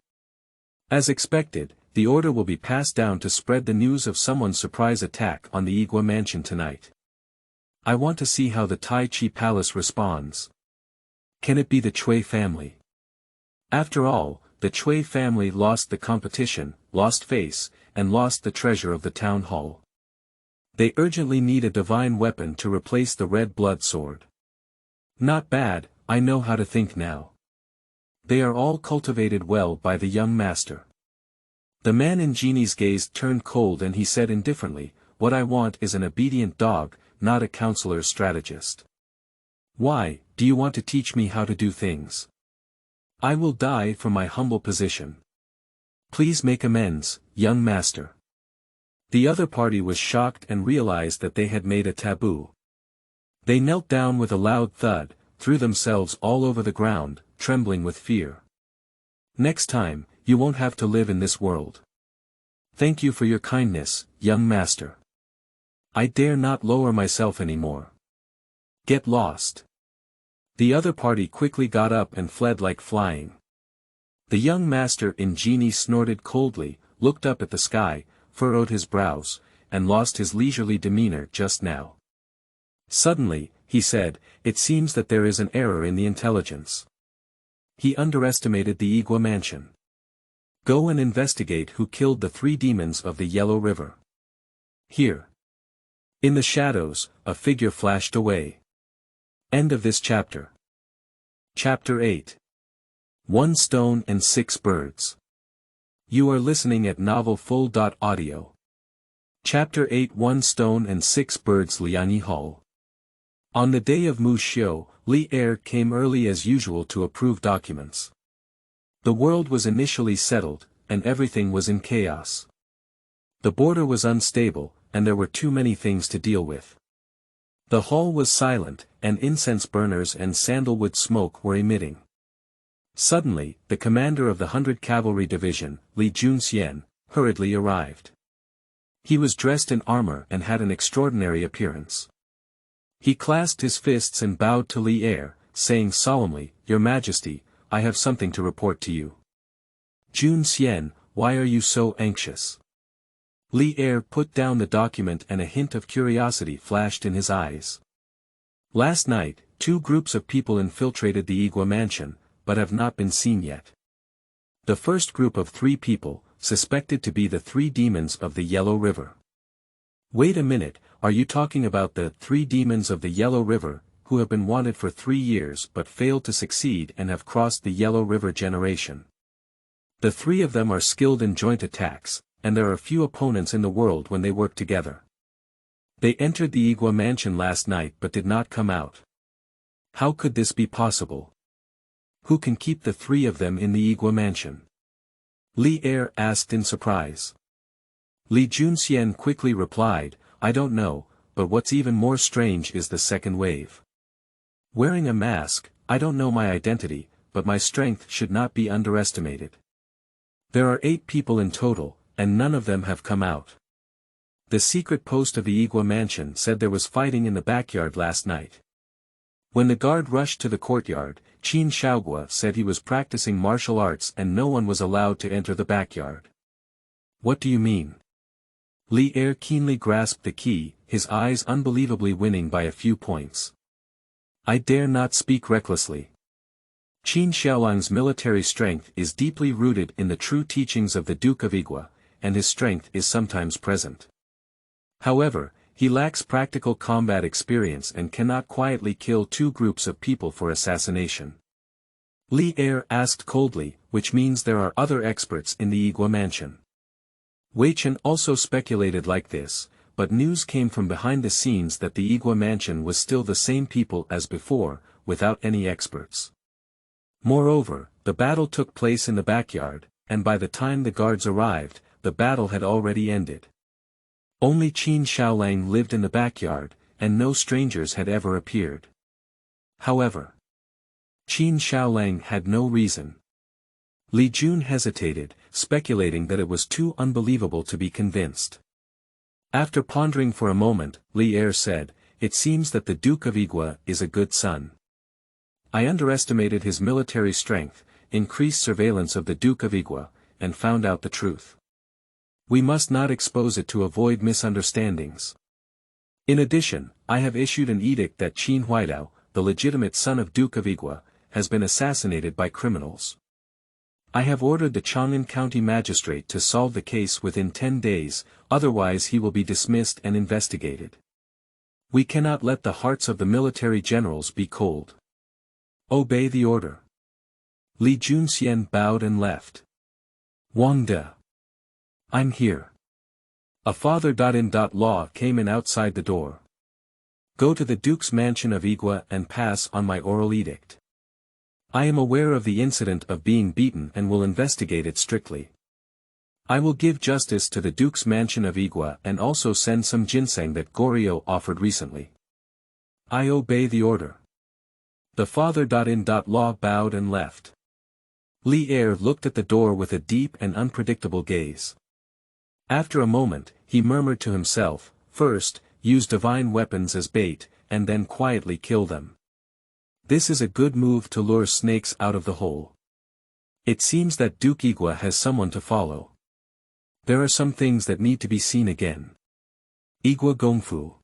As expected, the order will be passed down to spread the news of someone's surprise attack on the Igua mansion tonight. I want to see how the Tai Chi Palace responds. Can it be the Chui family? After all, the Chui family lost the competition, lost face, and lost the treasure of the town hall. They urgently need a divine weapon to replace the red blood sword. Not bad, I know how to think now. They are all cultivated well by the young master. The man in genie's gaze turned cold and he said indifferently, "What I want is an obedient dog, not a counselor's strategist. Why, do you want to teach me how to do things? I will die for my humble position. Please make amends, young master." The other party was shocked and realized that they had made a taboo. They knelt down with a loud thud, threw themselves all over the ground, trembling with fear. "Next time, you won't have to live in this world. Thank you for your kindness, young master. I dare not lower myself anymore. Get lost." The other party quickly got up and fled like flying. The young master in genie snorted coldly, looked up at the sky, furrowed his brows, and lost his leisurely demeanor just now. Suddenly, he said, "It seems that there is an error in the intelligence. He underestimated the Igua mansion. Go and investigate who killed the three demons of the Yellow River." Here. In the shadows, a figure flashed away. End of this chapter. Chapter 8. 1 Stone and 6 Birds. You are listening at novelfull.audio. Chapter 8 1 Stone and 6 Birds Lianyi Hall. On the day of Mu Xiu, Li Er came early as usual to approve documents. The world was initially settled, and everything was in chaos. The border was unstable, and there were too many things to deal with. The hall was silent, and incense burners and sandalwood smoke were emitting. Suddenly, the commander of the 100 Cavalry Division, Li Junxian, hurriedly arrived. He was dressed in armor and had an extraordinary appearance. He clasped his fists and bowed to Li Er, saying solemnly, "Your Majesty, I have something to report to you." Junxian, why are you so anxious? Li Er put down the document and a hint of curiosity flashed in his eyes. Last night, 2 groups of people infiltrated the Igua mansion, but have not been seen yet. The first group of 3 people, suspected to be the 3 demons of the Yellow River. Wait a minute, are you talking about the 3 demons of the Yellow River, who have been wanted for 3 years but failed to succeed and have crossed the Yellow River generation? The 3 of them are skilled in joint attacks, and there are few opponents in the world when they work together. They entered the Igua mansion last night but did not come out. How could this be possible? Who can keep the 3 of them in the Igua mansion? Li Er asked in surprise. Li Junxian quickly replied, I don't know, but what's even more strange is the second wave. Wearing a mask, I don't know my identity, but my strength should not be underestimated. There are 8 people in total, and none of them have come out. The secret post of the Igua mansion said there was fighting in the backyard last night. When the guard rushed to the courtyard, Qin Xiaoguo said he was practicing martial arts and no one was allowed to enter the backyard. What do you mean? Li Er keenly grasped the key, his eyes unbelievably winning by a few points. I dare not speak recklessly. Qin Xiaolang's military strength is deeply rooted in the true teachings of the Duke of Igua, and his strength is sometimes present. However, he lacks practical combat experience and cannot quietly kill 2 groups of people for assassination. Li Er asked coldly, which means there are other experts in the Igua mansion. Wei Chen also speculated like this, but news came from behind the scenes that the Igua mansion was still the same people as before, without any experts. Moreover, the battle took place in the backyard, and by the time the guards arrived, the battle had already ended. Only Qin Xiaolang lived in the backyard, and no strangers had ever appeared. However, Qin Xiaolang had no reason. Li Jun hesitated, speculating that it was too unbelievable to be convinced. After pondering for a moment, Li Er said, it seems that the Duke of Igua is a good son. I underestimated his military strength, increased surveillance of the Duke of Igua, and found out the truth. We must not expose it to avoid misunderstandings. In addition, I have issued an edict that Qin Huaidao, the legitimate son of Duke of Igua, has been assassinated by criminals. I have ordered the Chang'an County magistrate to solve the case within 10 days, otherwise he will be dismissed and investigated. We cannot let the hearts of the military generals be cold. Obey the order. Li Junxian bowed and left. Wang De. I'm here. A father.in.law came in outside the door. Go to the Duke's mansion of Igua and pass on my oral edict. I am aware of the incident of being beaten and will investigate it strictly. I will give justice to the Duke's mansion of Igua and also send some ginseng that Goryeo offered recently. I obey the order. The father.in.law bowed and left. Li Er looked at the door with a deep and unpredictable gaze. After a moment, he murmured to himself, first, use divine weapons as bait, and then quietly kill them. This is a good move to lure snakes out of the hole. It seems that Duke Igua has someone to follow. There are some things that need to be seen again. Igua Gongfu.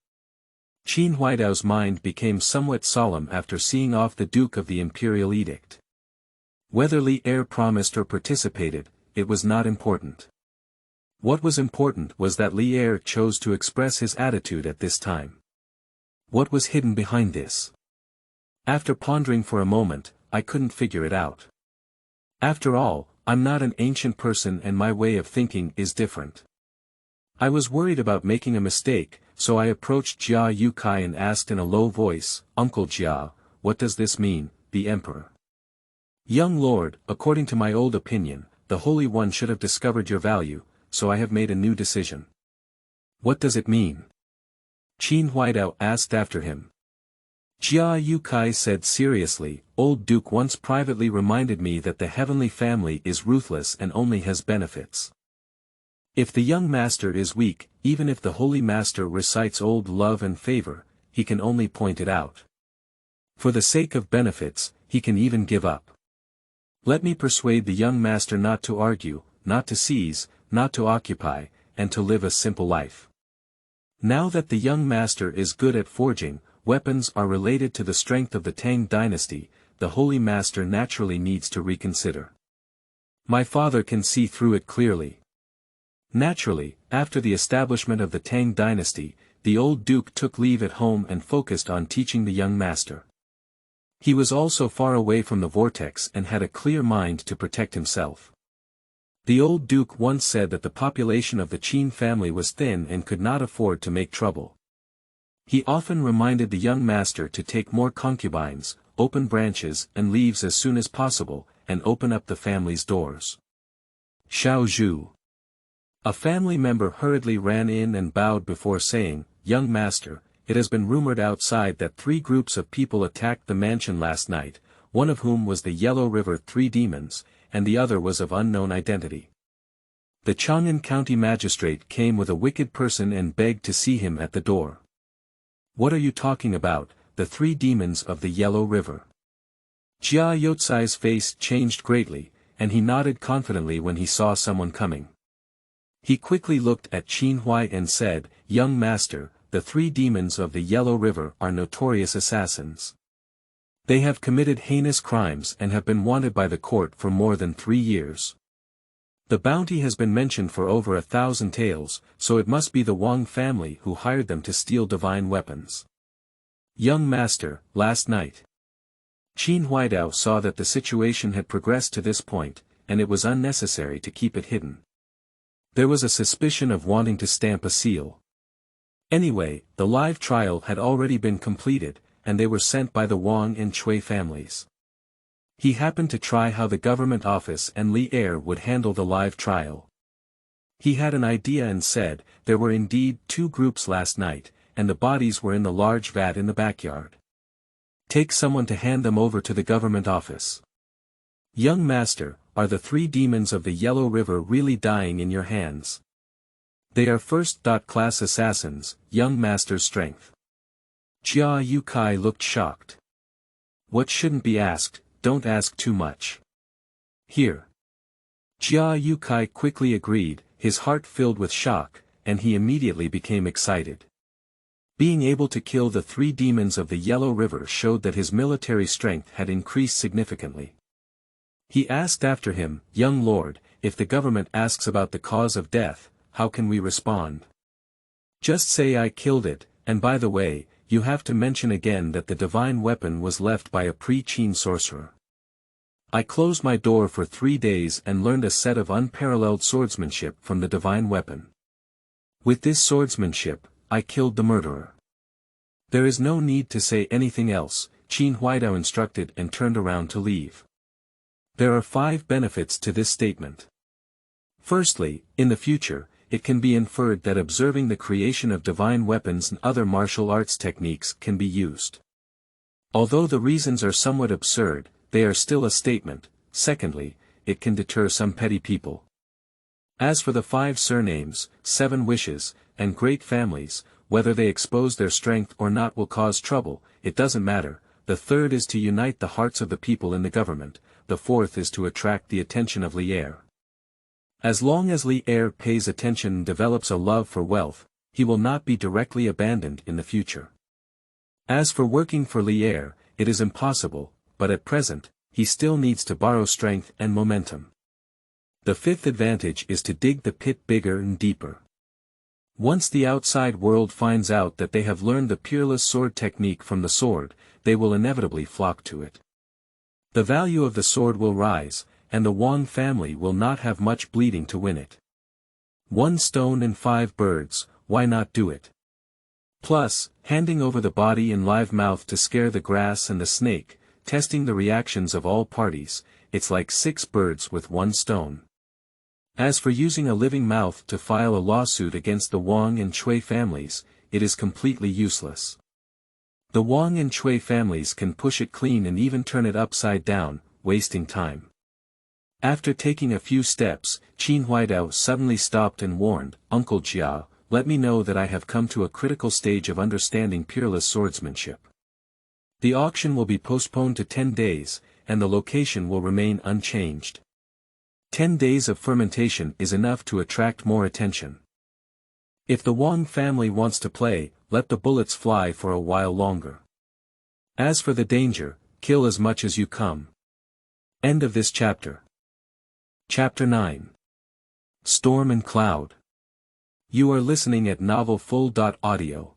Qin Huaidao's mind became somewhat solemn after seeing off the Duke of the Imperial Edict. Whether Li Er promised or participated, it was not important. What was important was that Li Er chose to express his attitude at this time. What was hidden behind this? After pondering for a moment, I couldn't figure it out. After all, I'm not an ancient person and my way of thinking is different. I was worried about making a mistake, so I approached Jia Yukai and asked in a low voice, Uncle Jia, what does this mean, the Emperor? Young Lord, according to my old opinion, the Holy One should have discovered your value, so I have made a new decision. What does it mean? Qin Huaidao asked after him. Jia Yukai said seriously, Old Duke once privately reminded me that the heavenly family is ruthless and only has benefits. If the young master is weak, even if the holy master recites old love and favor, he can only point it out. For the sake of benefits, he can even give up. Let me persuade the young master not to argue, not to seize, not to occupy, and to live a simple life. Now that the young master is good at forging, weapons are related to the strength of the Tang dynasty, the holy master naturally needs to reconsider. My father can see through it clearly. Naturally, after the establishment of the Tang dynasty, the old duke took leave at home and focused on teaching the young master. He was also far away from the vortex and had a clear mind to protect himself. The old duke once said that the population of the Qin family was thin and could not afford to make trouble. He often reminded the young master to take more concubines, open branches and leaves as soon as possible, and open up the family's doors. Xiaoguo. A family member hurriedly ran in and bowed before saying, "Young master, it has been rumored outside that 3 groups of people attacked the mansion last night, one of whom was the Yellow River 3 demons, and the other was of unknown identity." The Chang'an County magistrate came with a wicked person and begged to see him at the door. "What are you talking about, the 3 demons of the Yellow River?" Jia Yotsai's face changed greatly, and he nodded confidently when he saw someone coming. He quickly looked at Qin Huaidao and said, "Young master, the 3 demons of the Yellow River are notorious assassins. They have committed heinous crimes and have been wanted by the court for more than 3 years. The bounty has been mentioned for over 1,000 taels, so it must be the Wang family who hired them to steal divine weapons. Young master, last night." Qin Huaidao saw that the situation had progressed to this point, and it was unnecessary to keep it hidden. There was a suspicion of wanting to stamp a seal. Anyway, the live trial had already been completed, and they were sent by the Wang and Cui families. He happened to try how the government office and Li Er would handle the live trial. He had an idea and said, there were indeed 2 groups last night, and the bodies were in the large vat in the backyard. Take someone to hand them over to the government office. Young master, are the 3 demons of the Yellow River really dying in your hands? They are first-class assassins, young master's strength. Jia Yukai looked shocked. What shouldn't be asked, don't ask too much. Here. Jia Yukai quickly agreed, his heart filled with shock, and he immediately became excited. Being able to kill the 3 demons of the Yellow River showed that his military strength had increased significantly. He asked after him, "Young lord, if the government asks about the cause of death, how can we respond?" "Just say I killed it, and by the way, you have to mention again that the divine weapon was left by a pre-Qin sorcerer. I closed my door for 3 days and learned a set of unparalleled swordsmanship from the divine weapon. With this swordsmanship, I killed the murderer." "There is no need to say anything else," Qin Huaidao instructed and turned around to leave. There are 5 benefits to this statement. Firstly, in the future, it can be inferred that observing the creation of divine weapons and other martial arts techniques can be used. Although the reasons are somewhat absurd, they are still a statement. Secondly, it can deter some petty people. As for the 5 surnames, 7 wishes, and great families, whether they expose their strength or not will cause trouble, it doesn't matter. The 3rd is to unite the hearts of the people in the government. The 4th is to attract the attention of Li Er. As long as Li Er pays attention and develops a love for wealth, he will not be directly abandoned in the future. As for working for Li Er, it is impossible, but at present, he still needs to borrow strength and momentum. The 5th advantage is to dig the pit bigger and deeper. Once the outside world finds out that they have learned the peerless sword technique from the sword, they will inevitably flock to it. The value of the sword will rise, and the Wang family will not have much bleeding to win it. 1 stone and 5 birds, why not do it? Plus, handing over the body in live mouth to scare the grass and the snake, testing the reactions of all parties, it's like 6 birds with 1 stone. As for using a living mouth to file a lawsuit against the Wang and Cui families, it is completely useless. The Wang and Cui families can push it clean and even turn it upside down, wasting time. After taking a few steps, Qin Huaidao suddenly stopped and warned, "Uncle Jia, let me know that I have come to a critical stage of understanding peerless swordsmanship. The auction will be postponed to 10 days, and the location will remain unchanged." 10 days of fermentation is enough to attract more attention. If the Wang family wants to play, let the bullets fly for a while longer. As for the danger, kill as much as you come. End of this chapter. Chapter 9. Storm and Cloud. You are listening at novelfull.audio.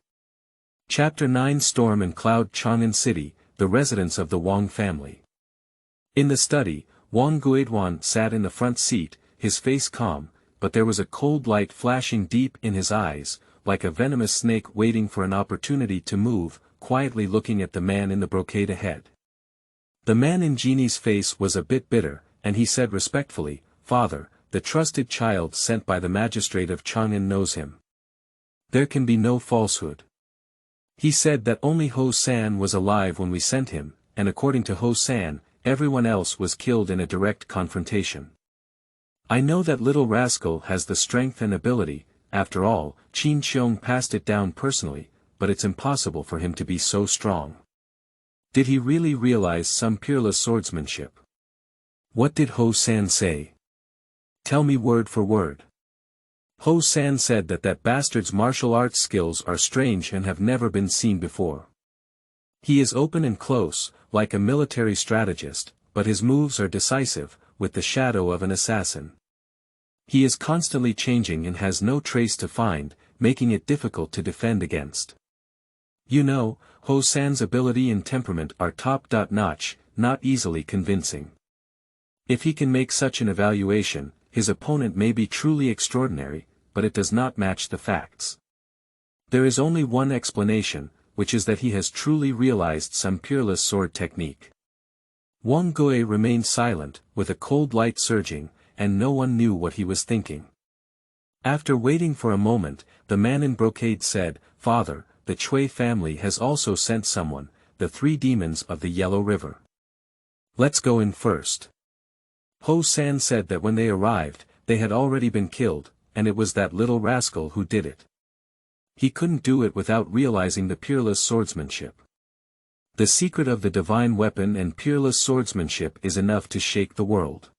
Chapter 9. Storm and Cloud. Chang'an City, the residence of the Wang family. In the study, Wang Guiduan sat in the front seat, his face calm, but there was a cold light flashing deep in his eyes, like a venomous snake waiting for an opportunity to move, quietly looking at the man in the brocade ahead. The man in Genie's face was a bit bitter, and he said respectfully, "Father, the trusted child sent by the magistrate of Chang'an knows him. There can be no falsehood. He said that only Ho San was alive when we sent him, and according to Ho San, everyone else was killed in a direct confrontation. I know that little rascal has the strength and ability, after all, Qin Xiong passed it down personally, but it's impossible for him to be so strong. Did he really realize some peerless swordsmanship? What did Ho San say? Tell me word for word." Ho San said that bastard's martial arts skills are strange and have never been seen before. He is open and close, like a military strategist, but his moves are decisive, with the shadow of an assassin. He is constantly changing and has no trace to find, making it difficult to defend against. You know, Ho San's ability and temperament are top-notch, not easily convincing. If he can make such an evaluation, his opponent may be truly extraordinary, but it does not match the facts. There is only one explanation, which is that he has truly realized some peerless sword technique. Wang Gui remained silent, with a cold light surging, and no one knew what he was thinking. After waiting for a moment, the man in brocade said, "Father, the Chui family has also sent someone, the 3 demons of the Yellow River. Let's go in first." Ho San said that when they arrived, they had already been killed, and it was that little rascal who did it. He couldn't do it without realizing the peerless swordsmanship. The secret of the divine weapon and peerless swordsmanship is enough to shake the world.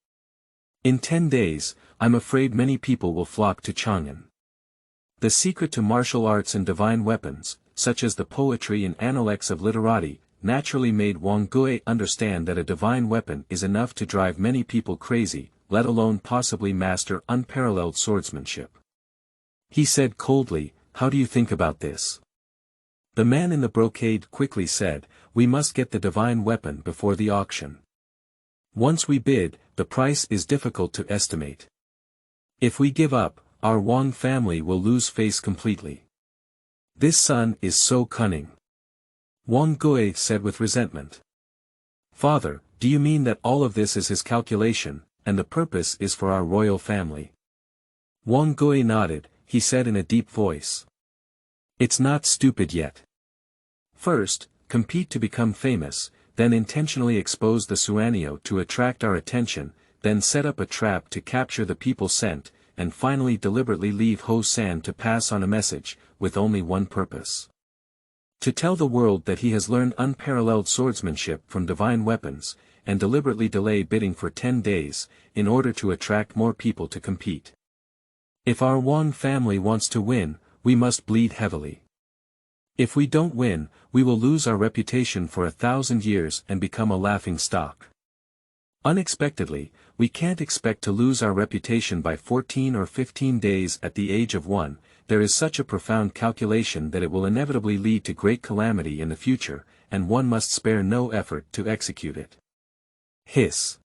In 10 days, I'm afraid many people will flock to Chang'an. The secret to martial arts and divine weapons, such as the poetry and analects of literati, naturally made Wang Gui understand that a divine weapon is enough to drive many people crazy, let alone possibly master unparalleled swordsmanship. He said coldly, "How do you think about this?" The man in the brocade quickly said, "We must get the divine weapon before the auction. Once we bid, the price is difficult to estimate. If we give up, our Wang family will lose face completely. This son is so cunning." Wang Gui said with resentment. "Father, do you mean that all of this is his calculation, and the purpose is for our royal family?" Wang Gui nodded. He said in a deep voice. "It's not stupid yet. First, compete to become famous, then intentionally expose the Suanio to attract our attention, then set up a trap to capture the people sent, and finally deliberately leave Ho San to pass on a message, with only one purpose. To tell the world that he has learned unparalleled swordsmanship from divine weapons, and deliberately delay bidding for 10 days, in order to attract more people to compete. If our Wang family wants to win, we must bleed heavily. If we don't win, we will lose our reputation for 1,000 years and become a laughing stock. Unexpectedly, we can't expect to lose our reputation by 14 or 15 days at the age of 1, there is such a profound calculation that it will inevitably lead to great calamity in the future, and one must spare no effort to execute it." Hiss.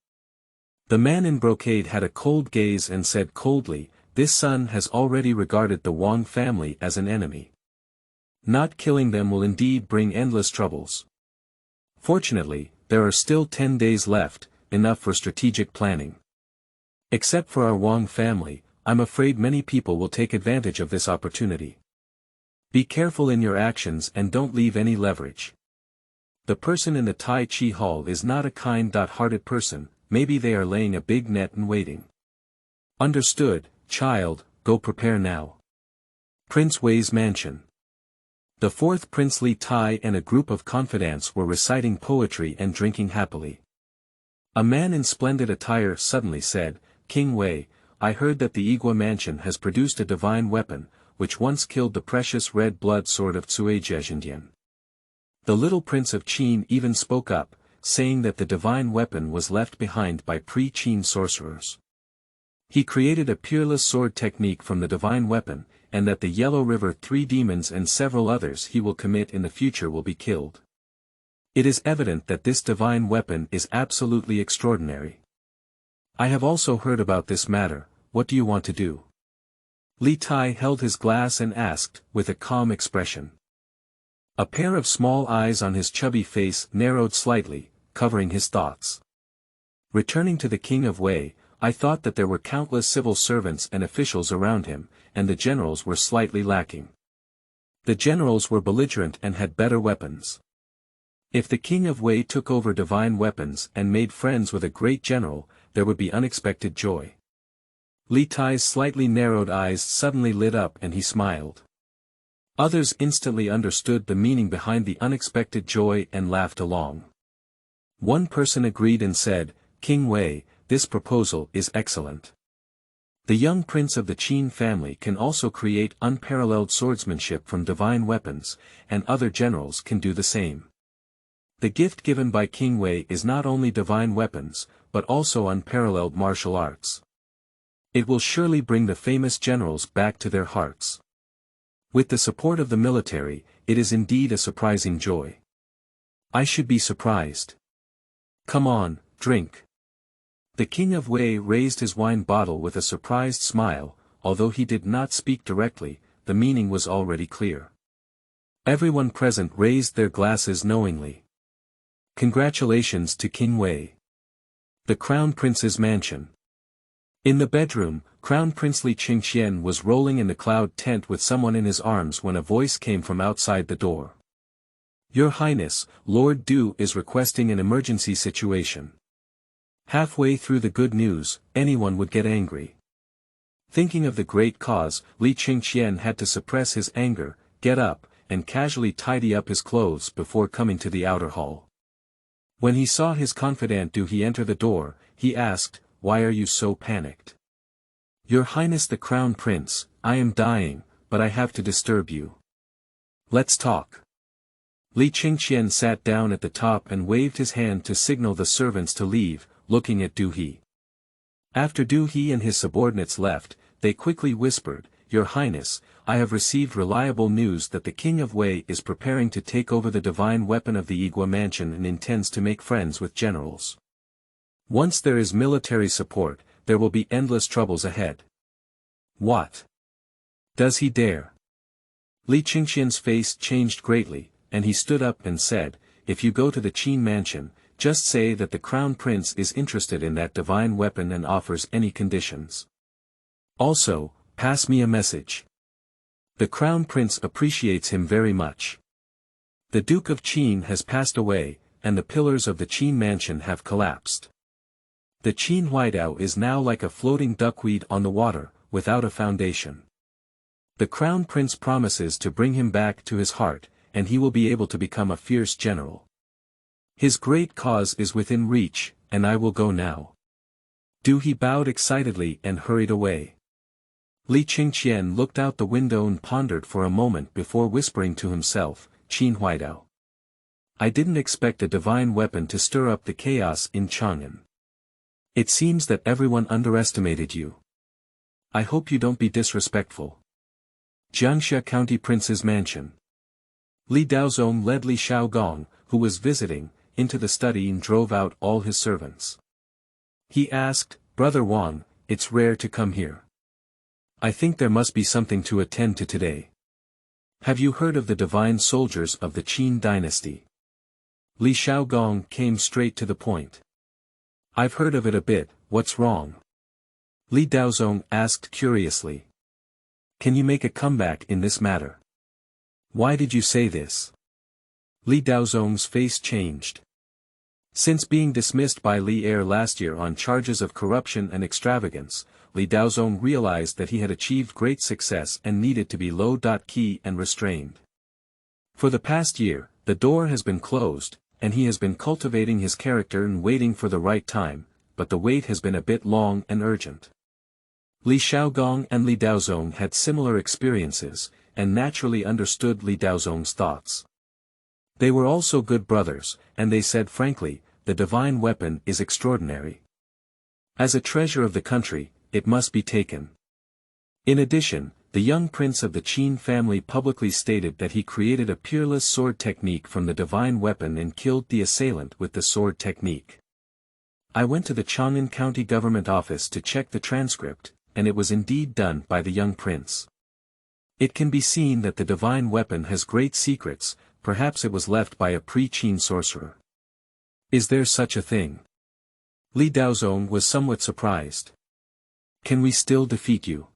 The man in brocade had a cold gaze and said coldly, "This son has already regarded the Wang family as an enemy. Not killing them will indeed bring endless troubles. Fortunately, there are still 10 days left, enough for strategic planning. Except for our Wang family, I'm afraid many people will take advantage of this opportunity. Be careful in your actions and don't leave any leverage. The person in the Tai Chi hall is not a kind-hearted person, maybe they are laying a big net and waiting." "Understood, child, go prepare now." Prince Wei's mansion. The 4th princely Tai and a group of confidants were reciting poetry and drinking happily. A man in splendid attire suddenly said, King Wei, I heard that the Igua mansion has produced a divine weapon, which once killed the precious red blood sword of Zhenguan. The little prince of Qin even spoke up, saying that the divine weapon was left behind by pre-Qin sorcerers. He created a peerless sword technique from the divine weapon, and that the Yellow River 3 demons and several others he will commit in the future will be killed. It is evident that this divine weapon is absolutely extraordinary. I have also heard about this matter. What do you want to do? Li Tai held his glass and asked, with a calm expression. A pair of small eyes on his chubby face narrowed slightly, covering his thoughts. Returning to the King of Wei, I thought that there were countless civil servants and officials around him, and the generals were slightly lacking. The generals were belligerent and had better weapons. If the King of Wei took over divine weapons and made friends with a great general, there would be unexpected joy. Li Tai's slightly narrowed eyes suddenly lit up and he smiled. Others instantly understood the meaning behind the unexpected joy and laughed along. One person agreed and said, King Wei, this proposal is excellent. The young prince of the Qin family can also create unparalleled swordsmanship from divine weapons, and other generals can do the same. The gift given by King Wei is not only divine weapons, but also unparalleled martial arts. It will surely bring the famous generals back to their hearts. With the support of the military, it is indeed a surprising joy. I should be surprised. Come on, drink. The King of Wei raised his wine bottle with a surprised smile, although he did not speak directly, the meaning was already clear. Everyone present raised their glasses knowingly. Congratulations to King Wei. The Crown Prince's mansion. In the bedroom, Crown Prince Li Qingqian was rolling in the cloud tent with someone in his arms when a voice came from outside the door. Your Highness, Lord Du is requesting an emergency situation. Halfway through the good news, anyone would get angry. Thinking of the great cause, Li Qingqian had to suppress his anger, get up, and casually tidy up his clothes before coming to the outer hall. When he saw his confidant Du He enter the door, he asked, Why are you so panicked? Your Highness the Crown Prince, I am dying, but I have to disturb you. Let's talk. Li Qingqian sat down at the top and waved his hand to signal the servants to leave, looking at Du He. After Du He and his subordinates left, they quickly whispered, Your Highness, I have received reliable news that the King of Wei is preparing to take over the divine weapon of the Igua mansion and intends to make friends with generals. Once there is military support, there will be endless troubles ahead. What? Does he dare? Li Qingqian's face changed greatly, and he stood up and said, If you go to the Qin mansion, just say that the Crown Prince is interested in that divine weapon and offers any conditions. Also, pass me a message. The Crown Prince appreciates him very much. The Duke of Qin has passed away, and the pillars of the Qin mansion have collapsed. The Qin Huaidao is now like a floating duckweed on the water, without a foundation. The Crown Prince promises to bring him back to his heart, and he will be able to become a fierce general. His great cause is within reach, and I will go now. Du He bowed excitedly and hurried away. Li Qingqian looked out the window and pondered for a moment before whispering to himself, Qin Huaidao. I didn't expect a divine weapon to stir up the chaos in Chang'an. It seems that everyone underestimated you. I hope you don't be disrespectful. Jiangxia County Prince's Mansion. Li Daozong led Li Xiaogong, who was visiting, into the study and drove out all his servants. He asked, Brother Wang, it's rare to come here. I think there must be something to attend to today. Have you heard of the divine soldiers of the Qin dynasty? Li Xiaogong came straight to the point. I've heard of it a bit, what's wrong? Li Daozong asked curiously. Can you make a comeback in this matter? Why did you say this? Li Daozong's face changed. Since being dismissed by Li Er last year on charges of corruption and extravagance, Li Daozong realized that he had achieved great success and needed to be low-key and restrained. For the past year, the door has been closed, and he has been cultivating his character and waiting for the right time, but the wait has been a bit long and urgent. Li Xiaogong and Li Daozong had similar experiences, and naturally understood Li Daozong's thoughts. They were also good brothers, and they said frankly, the divine weapon is extraordinary. As a treasure of the country, it must be taken. In addition, the young prince of the Qin family publicly stated that he created a peerless sword technique from the divine weapon and killed the assailant with the sword technique. I went to the Chang'an County government office to check the transcript, and it was indeed done by the young prince. It can be seen that the divine weapon has great secrets, perhaps it was left by a pre-Qin sorcerer. Is there such a thing? Li Daozong was somewhat surprised. Can we still defeat you?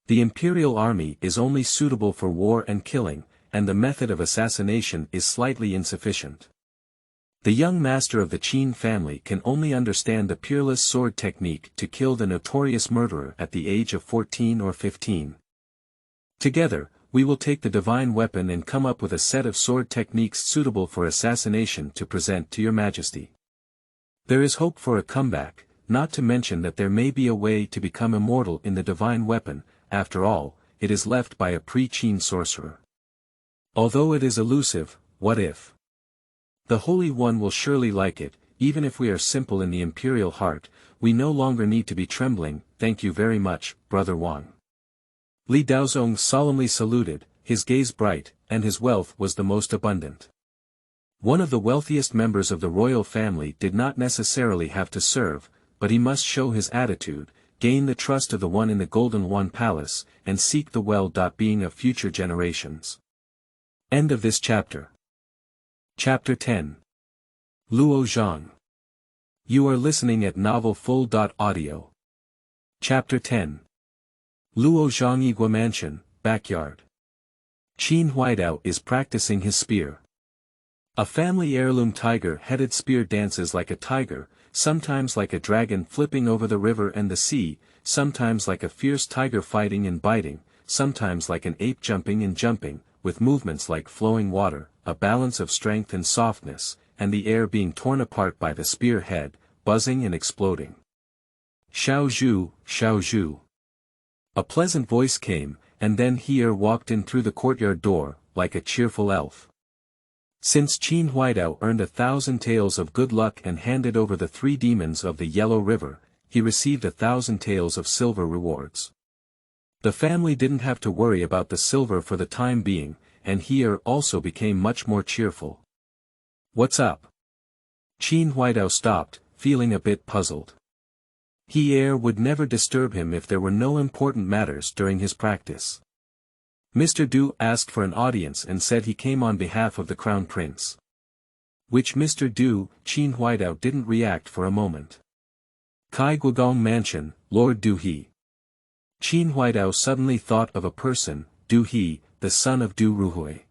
The imperial army is only suitable for war and killing, and the method of assassination is slightly insufficient. The young master of the Qin family can only understand the peerless sword technique to kill the notorious murderer at the age of 14 or 15. Together, we will take the divine weapon and come up with a set of sword techniques suitable for assassination to present to your Majesty. There is hope for a comeback, not to mention that there may be a way to become immortal in the divine weapon. After all, it is left by a pre-Qin sorcerer. Although it is elusive, what if? The Holy One will surely like it, even if we are simple in the imperial heart, we no longer need to be trembling. Thank you very much, Brother Wang. Li Daozong solemnly saluted, his gaze bright, and his wealth was the most abundant. One of the wealthiest members of the royal family did not necessarily have to serve, but he must show his attitude, gain the trust of the one in the Golden One Palace, and seek the well-being of future generations. End of this chapter. Chapter 10. Luo Zhang. You are listening at novelfull.audio. Chapter 10. Luo Zhang Igua Mansion, Backyard. Qin Huaidao is practicing his spear. A family heirloom tiger-headed spear dances like a tiger, sometimes like a dragon flipping over the river and the sea, sometimes like a fierce tiger fighting and biting, sometimes like an ape jumping and jumping, with movements like flowing water, a balance of strength and softness, and the air being torn apart by the spear head, buzzing and exploding. Xiaoguo, Xiaoguo. A pleasant voice came, and then he walked in through the courtyard door, like a cheerful elf. Since Qin Huaidao earned 1,000 taels of good luck and handed over the 3 demons of the Yellow River, he received 1,000 taels of silver rewards. The family didn't have to worry about the silver for the time being, and he also became much more cheerful. What's up? Qin Huaidao stopped, feeling a bit puzzled. He would never disturb him if there were no important matters during his practice. Mr. Du asked for an audience and said he came on behalf of the Crown Prince. Which Mr. Du, Qin Huaidao didn't react for a moment. Kai Guogong Mansion, Lord Du He. Qin Huaidao suddenly thought of a person, Du He, the son of Du Ruhui.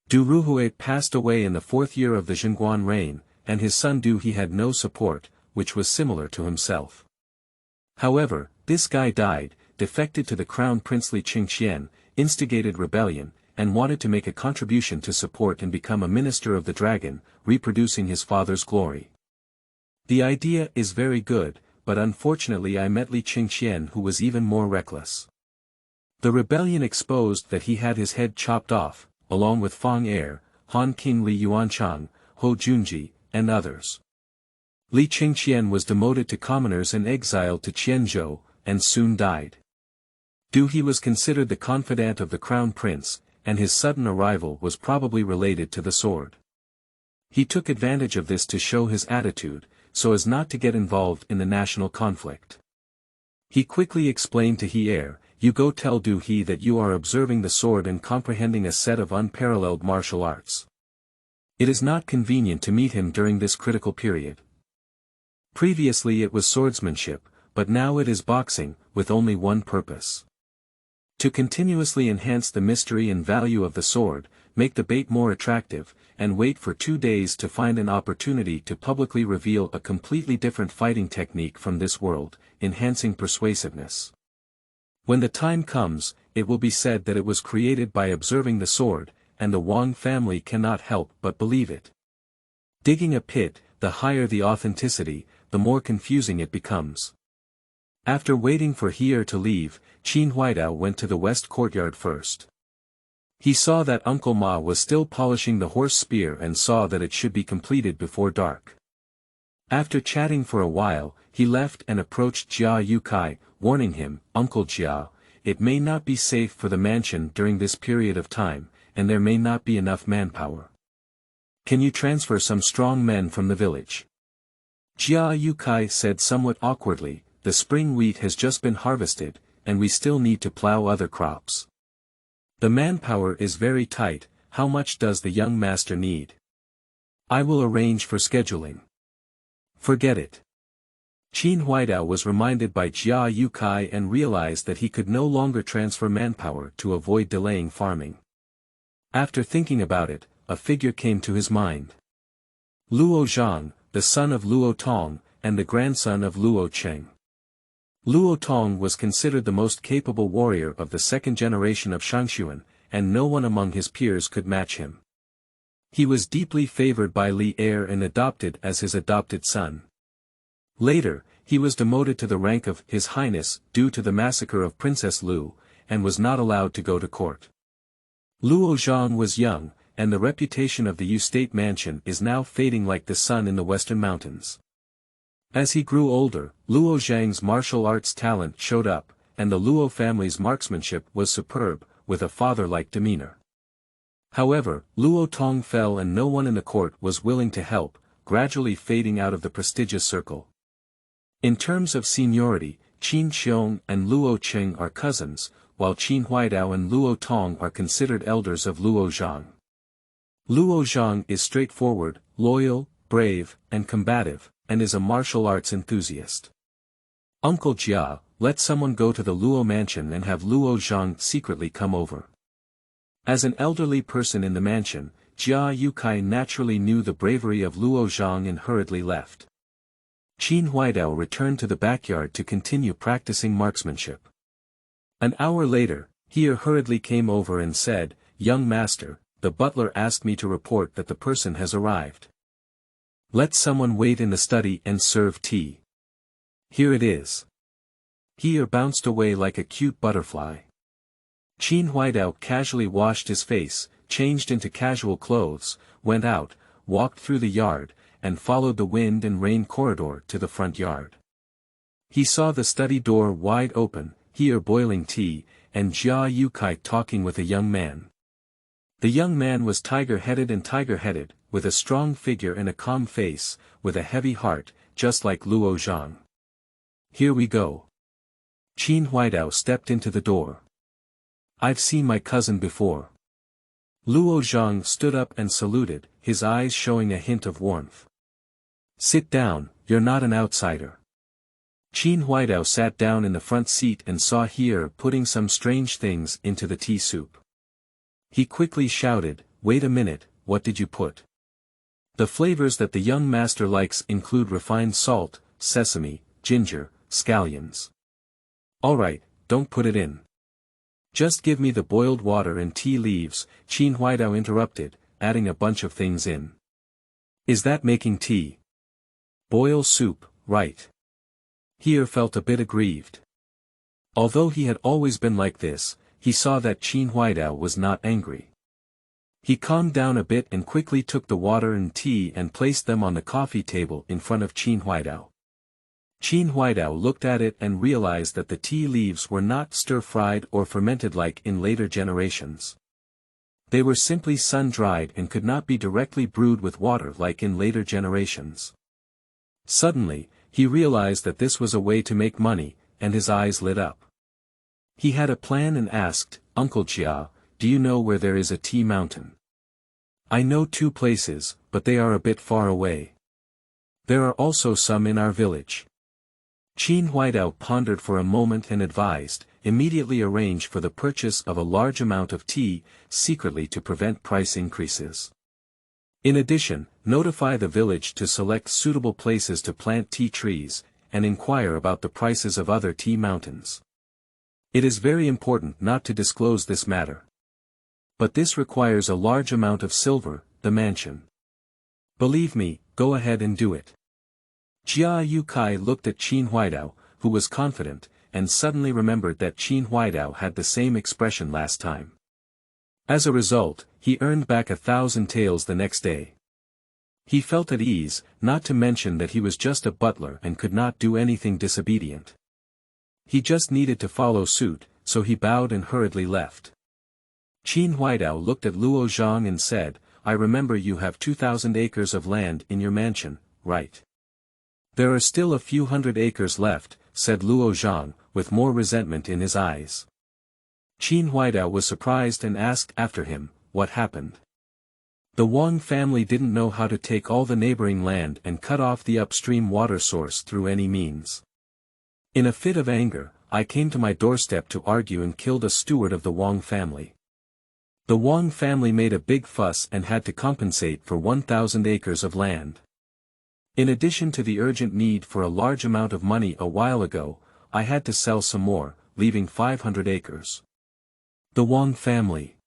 Du Ruhui passed away in the 4th year of the Zhenguan reign, and his son Du He had no support, which was similar to himself. However, this guy died, defected to the crown princely Qingxian, instigated rebellion, and wanted to make a contribution to support and become a minister of the dragon, reproducing his father's glory. The idea is very good, but unfortunately I met Li Qingxian who was even more reckless. The rebellion exposed that he had his head chopped off, along with Fang Han King Li Yuanchang, Ho Junji, and others. Li Qingxian was demoted to commoners and exiled to Qianzhou, and soon died. Du He was considered the confidant of the crown prince, and his sudden arrival was probably related to the sword. He took advantage of this to show his attitude, so as not to get involved in the national conflict. He quickly explained to He, you go tell Du He that you are observing the sword and comprehending a set of unparalleled martial arts. It is not convenient to meet him during this critical period. Previously it was swordsmanship, but now it is boxing, with only one purpose. To continuously enhance the mystery and value of the sword, make the bait more attractive, and wait for 2 days to find an opportunity to publicly reveal a completely different fighting technique from this world, enhancing persuasiveness. When the time comes, it will be said that it was created by observing the sword, and the Wang family cannot help but believe it. Digging a pit, the higher the authenticity, the more confusing it becomes. After waiting for Heer to leave, Qin Huaidao went to the west courtyard first. He saw that Uncle Ma was still polishing the horse spear and saw that it should be completed before dark. After chatting for a while, he left and approached Jia Yukai, warning him, "Uncle Jia, it may not be safe for the mansion during this period of time, and there may not be enough manpower. Can you transfer some strong men from the village?" Jia Yukai said somewhat awkwardly, "The spring wheat has just been harvested, and we still need to plow other crops. The manpower is very tight. How much does the young master need?" "I will arrange for scheduling." "Forget it." Qin Huaidao was reminded by Jia Yukai and realized that he could no longer transfer manpower to avoid delaying farming. After thinking about it, a figure came to his mind. Luo Zhang, the son of Luo Tong, and the grandson of Luo Cheng. Luo Tong was considered the most capable warrior of the second generation of Shangshuan, and no one among his peers could match him. He was deeply favored by Li Er and adopted as his adopted son. Later, he was demoted to the rank of His Highness due to the massacre of Princess Lu, and was not allowed to go to court. Luo Zhang was young, and the reputation of the Yu State Mansion is now fading like the sun in the western mountains. As he grew older, Luo Zhang's martial arts talent showed up, and the Luo family's marksmanship was superb, with a father-like demeanor. However, Luo Tong fell and no one in the court was willing to help, gradually fading out of the prestigious circle. In terms of seniority, Qin Xiong and Luo Cheng are cousins, while Qin Huaidao and Luo Tong are considered elders of Luo Zhang. Luo Zhang is straightforward, loyal, brave, and combative, and is a martial arts enthusiast. "Uncle Jia, let someone go to the Luo mansion and have Luo Zhang secretly come over." As an elderly person in the mansion, Jia Yukai naturally knew the bravery of Luo Zhang and hurriedly left. Qin Huaidao returned to the backyard to continue practicing marksmanship. An hour later, Heer hurriedly came over and said, "Young master, the butler asked me to report that the person has arrived. Let someone wait in the study and serve tea. Here it is." Heer bounced away like a cute butterfly. Qin Huaidao casually washed his face, changed into casual clothes, went out, walked through the yard, and followed the wind and rain corridor to the front yard. He saw the study door wide open, Heer boiling tea, and Jia Yukai talking with a young man. The young man was tiger-headed, with a strong figure and a calm face, with a heavy heart, just like Luo Zhang. "Here we go." Qin Huaidao stepped into the door. "I've seen my cousin before." Luo Zhang stood up and saluted, his eyes showing a hint of warmth. "Sit down, you're not an outsider." Qin Huaidao sat down in the front seat and saw Heer putting some strange things into the tea soup. He quickly shouted, "Wait a minute, what did you put?" "The flavors that the young master likes include refined salt, sesame, ginger, scallions." "All right, don't put it in. Just give me the boiled water and tea leaves," Qin Huaidao interrupted, adding a bunch of things in. "Is that making tea?" "Boil soup, right." Heer felt a bit aggrieved. Although he had always been like this, he saw that Qin Huaidao was not angry. He calmed down a bit and quickly took the water and tea and placed them on the coffee table in front of Qin Huaidao. Qin Huaidao looked at it and realized that the tea leaves were not stir-fried or fermented like in later generations. They were simply sun-dried and could not be directly brewed with water like in later generations. Suddenly, he realized that this was a way to make money, and his eyes lit up. He had a plan and asked, "Uncle Jia, do you know where there is a tea mountain?" "I know 2 places, but they are a bit far away. There are also some in our village." Qin Huaidao pondered for a moment and advised, "Immediately arrange for the purchase of a large amount of tea, secretly to prevent price increases. In addition, notify the village to select suitable places to plant tea trees, and inquire about the prices of other tea mountains. It is very important not to disclose this matter. But this requires a large amount of silver, the mansion. Believe me, go ahead and do it." Jia Yukai looked at Qin Huaidao, who was confident, and suddenly remembered that Qin Huaidao had the same expression last time. As a result, he earned back 1,000 taels the next day. He felt at ease, not to mention that he was just a butler and could not do anything disobedient. He just needed to follow suit, so he bowed and hurriedly left. Qin Huaidao looked at Luo Zhang and said, "I remember you have 2,000 acres of land in your mansion, right?" "There are still a few hundred acres left," said Luo Zhang, with more resentment in his eyes. Qin Huaidao was surprised and asked after him, "What happened?" "The Wang family didn't know how to take all the neighboring land and cut off the upstream water source through any means. In a fit of anger, I came to my doorstep to argue and killed a steward of the Wang family. The Wang family made a big fuss and had to compensate for 1,000 acres of land. In addition to the urgent need for a large amount of money a while ago, I had to sell some more, leaving 500 acres. The Wang family.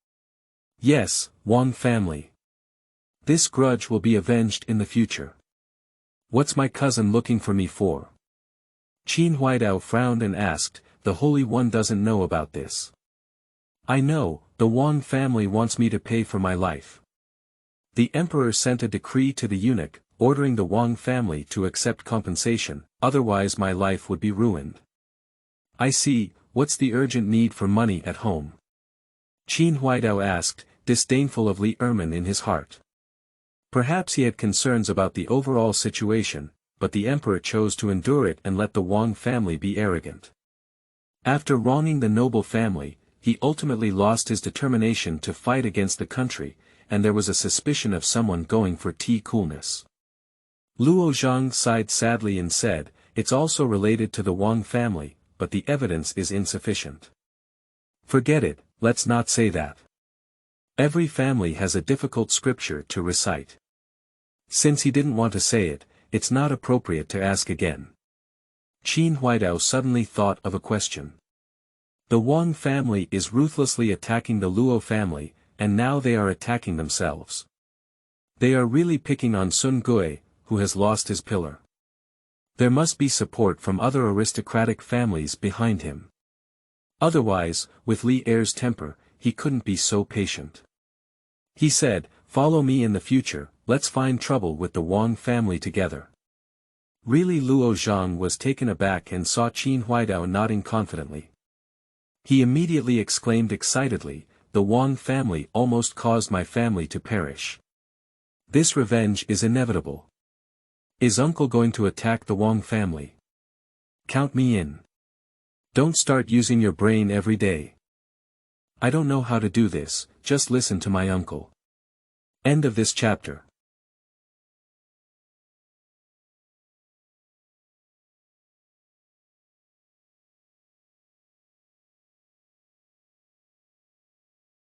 Yes, Wang family. This grudge will be avenged in the future. What's my cousin looking for me for?" Qin Huaidao frowned and asked, "The Holy One doesn't know about this." "I know, the Wang family wants me to pay for my life. The emperor sent a decree to the eunuch, ordering the Wang family to accept compensation, otherwise my life would be ruined." "I see, what's the urgent need for money at home?" Qin Huaidao asked, disdainful of Li Ermin in his heart. Perhaps he had concerns about the overall situation, but the emperor chose to endure it and let the Wang family be arrogant. After wronging the noble family, he ultimately lost his determination to fight against the country, and there was a suspicion of someone going for coolness. Luo Zhang sighed sadly and said, "It's also related to the Wang family, but the evidence is insufficient." "Forget it, let's not say that. Every family has a difficult scripture to recite." Since he didn't want to say it, it's not appropriate to ask again. Qin Huaidao suddenly thought of a question. The Wang family is ruthlessly attacking the Luo family, and now they are attacking themselves. They are really picking on Sun Gui, who has lost his pillar. There must be support from other aristocratic families behind him. Otherwise, with Li Er's temper, he couldn't be so patient. He said, "Follow me in the future, let's find trouble with the Wang family together." Really, Luo Zhang was taken aback and saw Qin Huaidao nodding confidently. He immediately exclaimed excitedly, "The Wang family almost caused my family to perish. This revenge is inevitable. Is uncle going to attack the Wang family? Count me in. Don't start using your brain every day. I don't know how to do this, just listen to my uncle." End of this chapter.